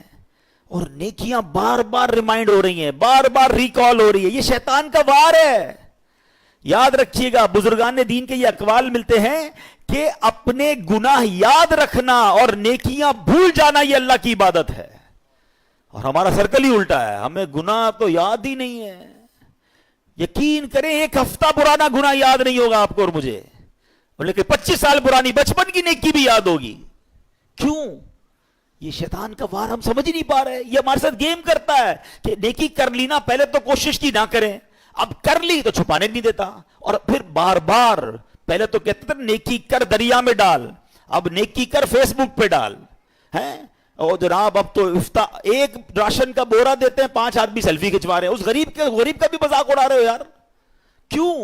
Speaker 1: اور نیکیاں بار بار ریمائنڈ ہو رہی ہیں, بار بار ریکال ہو رہی ہے. یہ شیطان کا وار ہے. یاد رکھیے گا, بزرگان دین کے یہ اقوال ملتے ہیں کہ اپنے گناہ یاد رکھنا اور نیکیاں بھول جانا یہ اللہ کی عبادت ہے. اور ہمارا سرکل ہی الٹا ہے, ہمیں گناہ تو یاد ہی نہیں ہے. یقین کریں 1 ہفتہ پرانا گناہ یاد نہیں ہوگا آپ کو اور مجھے, لیکن 25 سال پرانی بچپن کی نیکی بھی یاد ہوگی. کیوں؟ یہ شیطان کا وار ہم سمجھ نہیں پا رہے. یہ ہمارے ساتھ گیم کرتا ہے کہ نیکی کر لینا, پہلے تو کوشش کی نہ کریں, اب کر لی تو چھپانے نہیں دیتا, اور پھر بار بار, پہلے تو کہتے تھے نیکی کر دریا میں ڈال, اب نیکی کر فیس بک پہ ڈال. ہیں اور جناب اب تو ایک راشن کا بورا دیتے ہیں, 5 آدمی سیلفی کھچوا رہے ہیں, اس غریب کا بھی مذاق اڑا رہے ہو یار. کیوں؟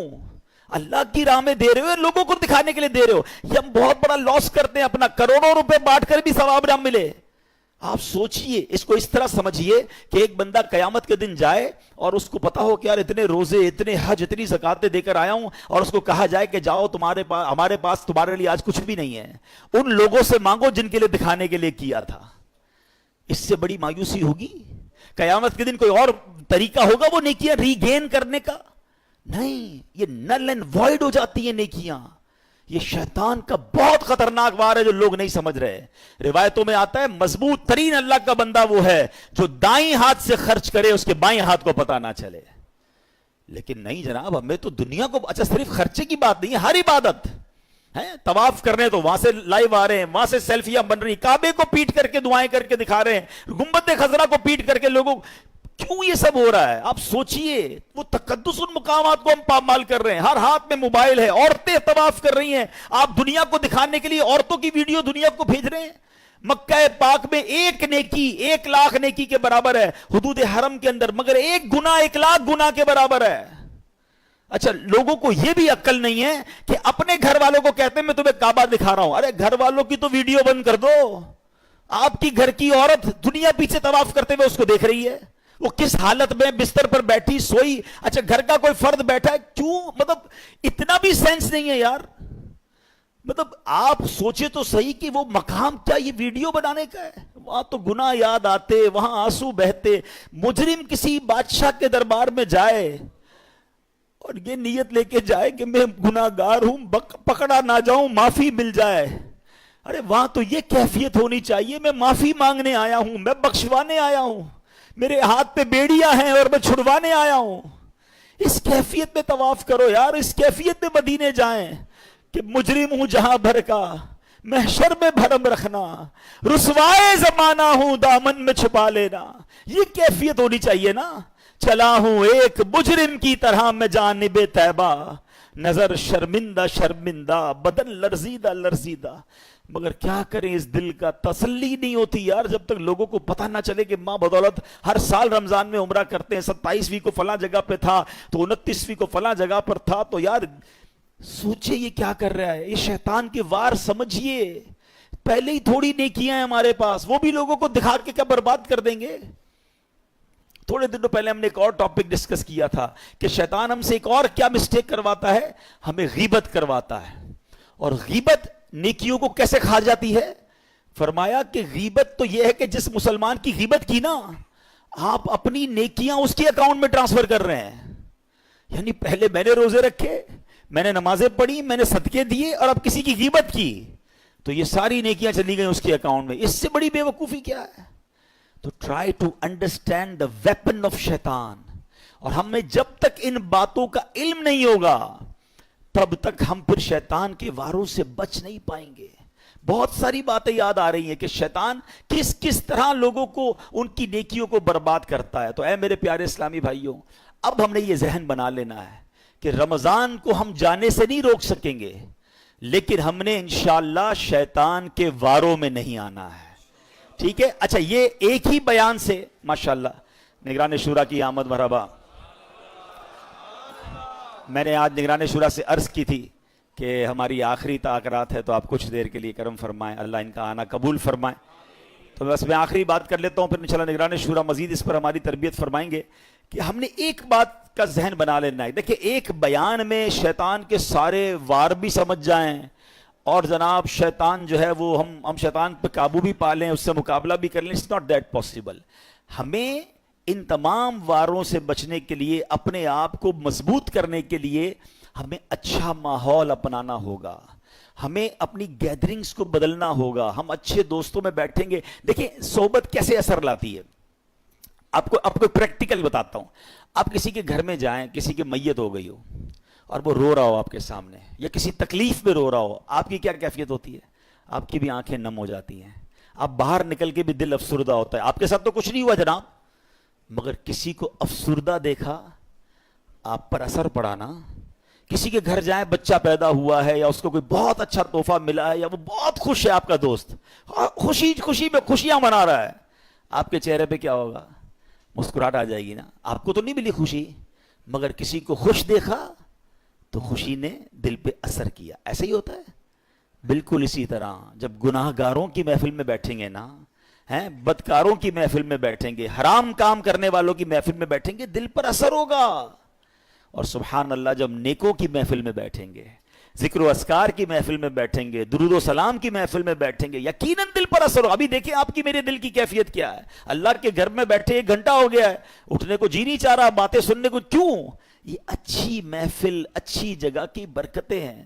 Speaker 1: اللہ کی راہ میں دے رہے ہو, لوگوں کو دکھانے کے لیے دے رہے ہو. یہ ہم بہت بڑا لاس کرتے ہیں اپنا, کروڑوں روپے بانٹ کر بھی ثواب نہ ملے. آپ سوچئے, اس کو اس طرح سمجھیے کہ ایک بندہ قیامت کے دن جائے اور اس کو پتا ہو کہ یار اتنے روزے, اتنے حج, اتنی زکاتیں دے کر آیا ہوں, اور اس کو کہا جائے کہ جاؤ ہمارے پاس تمہارے لیے آج کچھ بھی نہیں ہے, ان لوگوں سے مانگو جن کے لیے دکھانے کے لیے کیا تھا. اس سے بڑی مایوسی ہوگی؟ قیامت کے دن کوئی اور طریقہ ہوگا وہ نیکیاں ری گین کرنے کا؟ نہیں, یہ نل اینڈ وائڈ ہو جاتی ہیں نیکیاں. یہ شیطان کا بہت خطرناک وار ہے جو لوگ نہیں سمجھ رہے. روایتوں میں آتا ہے مضبوط ترین اللہ کا بندہ وہ ہے جو دائیں ہاتھ سے خرچ کرے اس کے بائیں ہاتھ کو پتہ نہ چلے. لیکن نہیں جناب, ہمیں تو دنیا کو, اچھا صرف خرچے کی بات نہیں ہے, ہر عبادت ہے. طواف کرنے تو وہاں سے لائیو آ رہے ہیں, وہاں سے سیلفیاں بن رہی, کعبے کو پیٹ کر کے دعائیں کر کے دکھا رہے ہیں, گنبد خضرا کو پیٹ کر کے لوگوں. کیوں یہ سب ہو رہا ہے؟ آپ سوچئے, وہ تقدس ان مقامات کو ہم پامال کر رہے ہیں. ہر ہاتھ میں موبائل ہے, عورتیں طواف کر رہی ہیں, آپ دنیا کو دکھانے کے لیے عورتوں کی ویڈیو دنیا کو بھیج رہے ہیں. مکہ پاک میں 1 نیکی 1 لاکھ نیکی کے برابر ہے حدود حرم کے اندر, مگر 1 گناہ 1 لاکھ گناہ کے برابر ہے. اچھا لوگوں کو یہ بھی عقل نہیں ہے کہ اپنے گھر والوں کو کہتے ہیں میں تمہیں کعبہ دکھا رہا ہوں. ارے گھر والوں کی تو ویڈیو بند کر دو, آپ کی گھر کی عورت دنیا پیچھے طواف کرتے ہوئے اس کو دیکھ رہی ہے, وہ کس حالت میں بستر پر بیٹھی سوئی. اچھا گھر کا کوئی فرد بیٹھا ہے, کیوں؟ مطلب اتنا بھی سینس نہیں ہے یار. مطلب آپ سوچے تو صحیح کہ وہ مقام کیا یہ ویڈیو بنانے کا ہے؟ وہاں تو گناہ یاد آتے, وہاں آنسو بہتے. مجرم کسی بادشاہ کے دربار میں جائے اور یہ نیت لے کے جائے کہ میں گناہ گار ہوں, پکڑا نہ جاؤں, معافی مل جائے. ارے وہاں تو یہ کیفیت ہونی چاہیے, میں معافی مانگنے آیا ہوں, میں بخشوانے آیا ہوں, میرے ہاتھ پہ بیڑیاں ہیں اور میں چھڑوانے آیا ہوں. اس کیفیت میں طواف کرو یار, اس کیفیت میں مدینے جائیں کہ مجرم ہوں جہاں بھر کا, محشر میں بھرم رکھنا, رسوائے زمانہ ہوں دامن میں چھپا لینا. یہ کیفیت ہونی چاہیے نا. چلا ہوں ایک مجرم کی طرح میں جانب طیبہ, نظر شرمندہ شرمندہ, بدن لرزیدہ لرزیدہ. مگر کیا کریں, اس دل کا تسلی نہیں ہوتی یار جب تک لوگوں کو پتہ نہ چلے کہ ماں بدولت ہر سال رمضان میں عمرہ کرتے ہیں, 27ویں کو فلاں جگہ پہ تھا تو 29ویں کو فلاں جگہ پر تھا. تو یار سوچے یہ کیا کر رہا ہے, یہ شیطان کے وار سمجھیے. پہلے ہی تھوڑی نیکیاں ہیں ہمارے پاس, وہ بھی لوگوں کو دکھا کے کیا برباد کر دیں گے. تھوڑے دنوں پہلے ہم نے ایک اور ٹاپک ڈسکس کیا تھا کہ شیطان ہم سے ایک اور کیا مسٹیک کرواتا ہے, ہمیں غیبت کرواتا ہے. اور غیبت نیکیوں کو کیسے کھا جاتی ہے؟ فرمایا کہ غیبت تو یہ ہے کہ جس مسلمان کی غیبت کی نا، آپ اپنی نیکیاں اس کے اکاؤنٹ میں ٹرانسفر کر رہے ہیں. یعنی پہلے میں نے روزے رکھے، میں نے نمازیں پڑھی، میں نے صدقے دیے، اور اب کسی کی غیبت کی تو یہ ساری نیکیاں چلی گئیں اس کے اکاؤنٹ میں. اس سے بڑی بے وقوفی کیا ہے؟ تو try to understand the weapon of شیطان. اور ہمیں جب تک ان باتوں کا علم نہیں ہوگا تب تک ہم پھر شیطان کے واروں سے بچ نہیں پائیں گے. بہت ساری باتیں یاد آ رہی ہیں کہ شیطان کس کس طرح لوگوں کو ان کی نیکیوں کو برباد کرتا ہے. تو اے میرے پیارے اسلامی بھائیوں، اب ہم نے یہ ذہن بنا لینا ہے کہ رمضان کو ہم جانے سے نہیں روک سکیں گے، لیکن ہم نے انشاءاللہ شیطان کے واروں میں نہیں آنا ہے. ٹھیک ہے؟ اچھا، یہ ایک ہی بیان سے ماشاءاللہ نگران شورا کی آمد مرحبا. میں نے آج نگران شورا سے عرض کی تھی کہ ہماری آخری تاخیرات ہے تو آپ کچھ دیر کے لیے کرم فرمائیں، اللہ ان کا آنا قبول فرمائیں. تو بس میں آخری بات کر لیتا ہوں، پھر انشاءاللہ نگران شورا مزید اس پر ہماری تربیت فرمائیں گے کہ ہم نے ایک بات کا ذہن بنا لینا ہے. دیکھیں، ایک بیان میں شیطان کے سارے وار بھی سمجھ جائیں اور جناب شیطان جو ہے وہ ہم شیطان پہ قابو بھی پا لیں، اس سے مقابلہ بھی کر لیں. It's not that possible. ہمیں ان تمام واروں سے بچنے کے لیے، اپنے آپ کو مضبوط کرنے کے لیے ہمیں اچھا ماحول اپنانا ہوگا، ہمیں اپنی گیدرنگز کو بدلنا ہوگا. ہم اچھے دوستوں میں بیٹھیں گے. دیکھیں صحبت کیسے اثر لاتی ہے، آپ کو پریکٹیکل بتاتا ہوں. آپ کسی کے گھر میں جائیں، کسی کی میت ہو گئی ہو اور وہ رو رہا ہو آپ کے سامنے، یا کسی تکلیف میں رو رہا ہو، آپ کی کیا کیفیت ہوتی ہے؟ آپ کی بھی آنکھیں نم ہو جاتی ہیں، آپ باہر نکل کے بھی دل افسردہ ہوتا ہے. آپ کے ساتھ تو کچھ نہیں ہوا جناب، مگر کسی کو افسردہ دیکھا، آپ پر اثر پڑا نا. کسی کے گھر جائیں، بچہ پیدا ہوا ہے یا اس کو کوئی بہت اچھا تحفہ ملا ہے، یا وہ بہت خوش ہے آپ کا دوست، خوشی میں خوشیاں منا رہا ہے، آپ کے چہرے پہ کیا ہوگا؟ مسکراہٹ آ جائے گی نا. آپ کو تو نہیں ملی خوشی، مگر کسی کو خوش دیکھا تو خوشی نے دل پہ اثر کیا. ایسا ہی ہوتا ہے. بالکل اسی طرح جب گناہ گاروں کی محفل میں بیٹھیں گے نا، بدکاروں کی محفل میں بیٹھیں گے، حرام کام کرنے والوں کی محفل میں بیٹھیں گے، دل پر اثر ہوگا. اور سبحان اللہ جب نیکوں کی محفل میں بیٹھیں گے، ذکر و اذکار کی محفل میں بیٹھیں گے، درود و سلام کی محفل میں بیٹھیں گے، یقیناً دل پر اثر ہو. ابھی دیکھیں آپ کی میرے دل کی کیفیت کیا ہے. اللہ کے گھر میں بیٹھے 1 گھنٹہ ہو گیا ہے، اٹھنے کو جی نہیں چاہ رہا، باتیں سننے کو. کیوں؟ یہ اچھی محفل، اچھی جگہ کی برکتیں ہیں.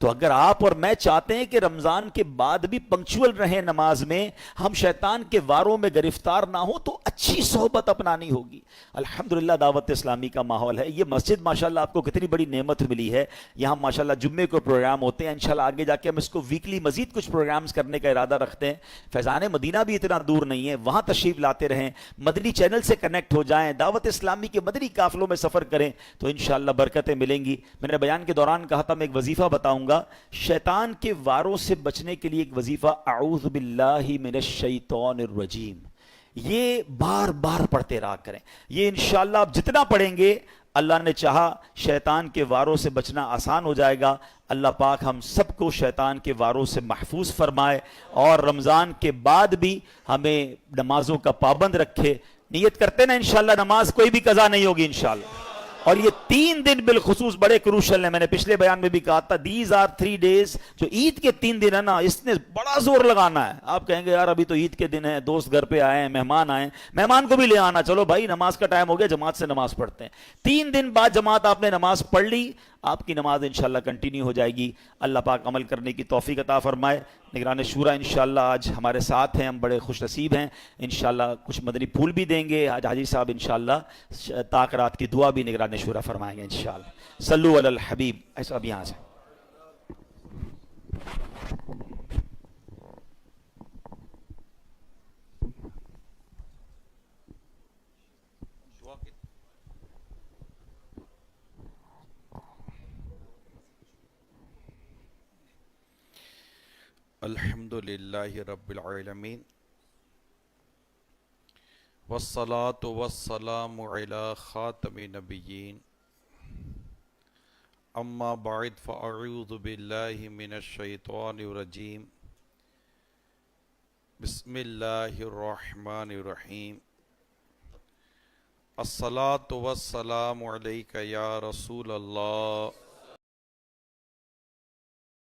Speaker 1: تو اگر آپ اور میں چاہتے ہیں کہ رمضان کے بعد بھی پنکچول رہیں نماز میں، ہم شیطان کے واروں میں گرفتار نہ ہوں، تو اچھی صحبت اپنانی ہوگی. الحمدللہ دعوت اسلامی کا ماحول ہے. یہ مسجد ماشاءاللہ آپ کو کتنی بڑی نعمت ملی ہے. یہاں ماشاءاللہ جمعے کو پروگرام ہوتے ہیں، انشاءاللہ آگے جا کے ہم اس کو ویکلی مزید کچھ پروگرامز کرنے کا ارادہ رکھتے ہیں. فیضان مدینہ بھی اتنا دور نہیں ہے، وہاں تشریف لاتے رہیں، مدنی چینل سے کنیکٹ ہو جائیں، دعوت اسلامی کے مدنی قافلوں میں سفر کریں تو انشاءاللہ برکتیں ملیں گی. میں نے بیان کے دوران کہا تھا میں ایک وظیفہ بتاؤں گا شیطان کے واروں سے بچنے کے لیے. ایک وظیفہ اعوذ باللہ من الشیطان الرجیم، یہ بار بار پڑھتے رہا کریں. یہ انشاءاللہ آپ جتنا پڑھیں گے اللہ نے چاہا شیطان کے واروں سے بچنا آسان ہو جائے گا. اللہ پاک ہم سب کو شیطان کے واروں سے محفوظ فرمائے اور رمضان کے بعد بھی ہمیں نمازوں کا پابند رکھے. نیت کرتے نا انشاءاللہ نماز کوئی بھی قضا نہیں ہوگی انشاءاللہ. اور یہ 3 دن بالخصوص بڑے کروشل ہیں. میں نے پچھلے بیان میں بھی کہا تھا دیز آر 3 days. جو عید کے 3 دن ہے نا، اس نے بڑا زور لگانا ہے. آپ کہیں گے یار ابھی تو عید کے دن ہے، دوست گھر پہ آئے ہیں، مہمان آئے ہیں، مہمان کو بھی لے آنا. چلو بھائی نماز کا ٹائم ہو گیا، جماعت سے نماز پڑھتے ہیں. 3 دن بعد جماعت آپ نے نماز پڑھ لی، آپ کی نماز انشاءاللہ کنٹینیو ہو جائے گی. اللہ پاک عمل کرنے کی توفیق عطا فرمائے. نگران شورا انشاءاللہ آج ہمارے ساتھ ہیں، ہم بڑے خوش نصیب ہیں. انشاءاللہ کچھ مدنی پھول بھی دیں گے. آج حاجی صاحب انشاءاللہ تاخیرات کی دعا بھی نگران شورا فرمائیں گے انشاءاللہ. صلو علی الحبیب. ایسا اب یہاں سے
Speaker 2: الحمدللہ رب العالمین والصلاة والسلام علی خاتم نبیین اما بعد فاعوذ باللہ من الشیطان الرجیم بسم اللہ الرحمن الرحیم الصلاة والسلام علیک یا رسول اللہ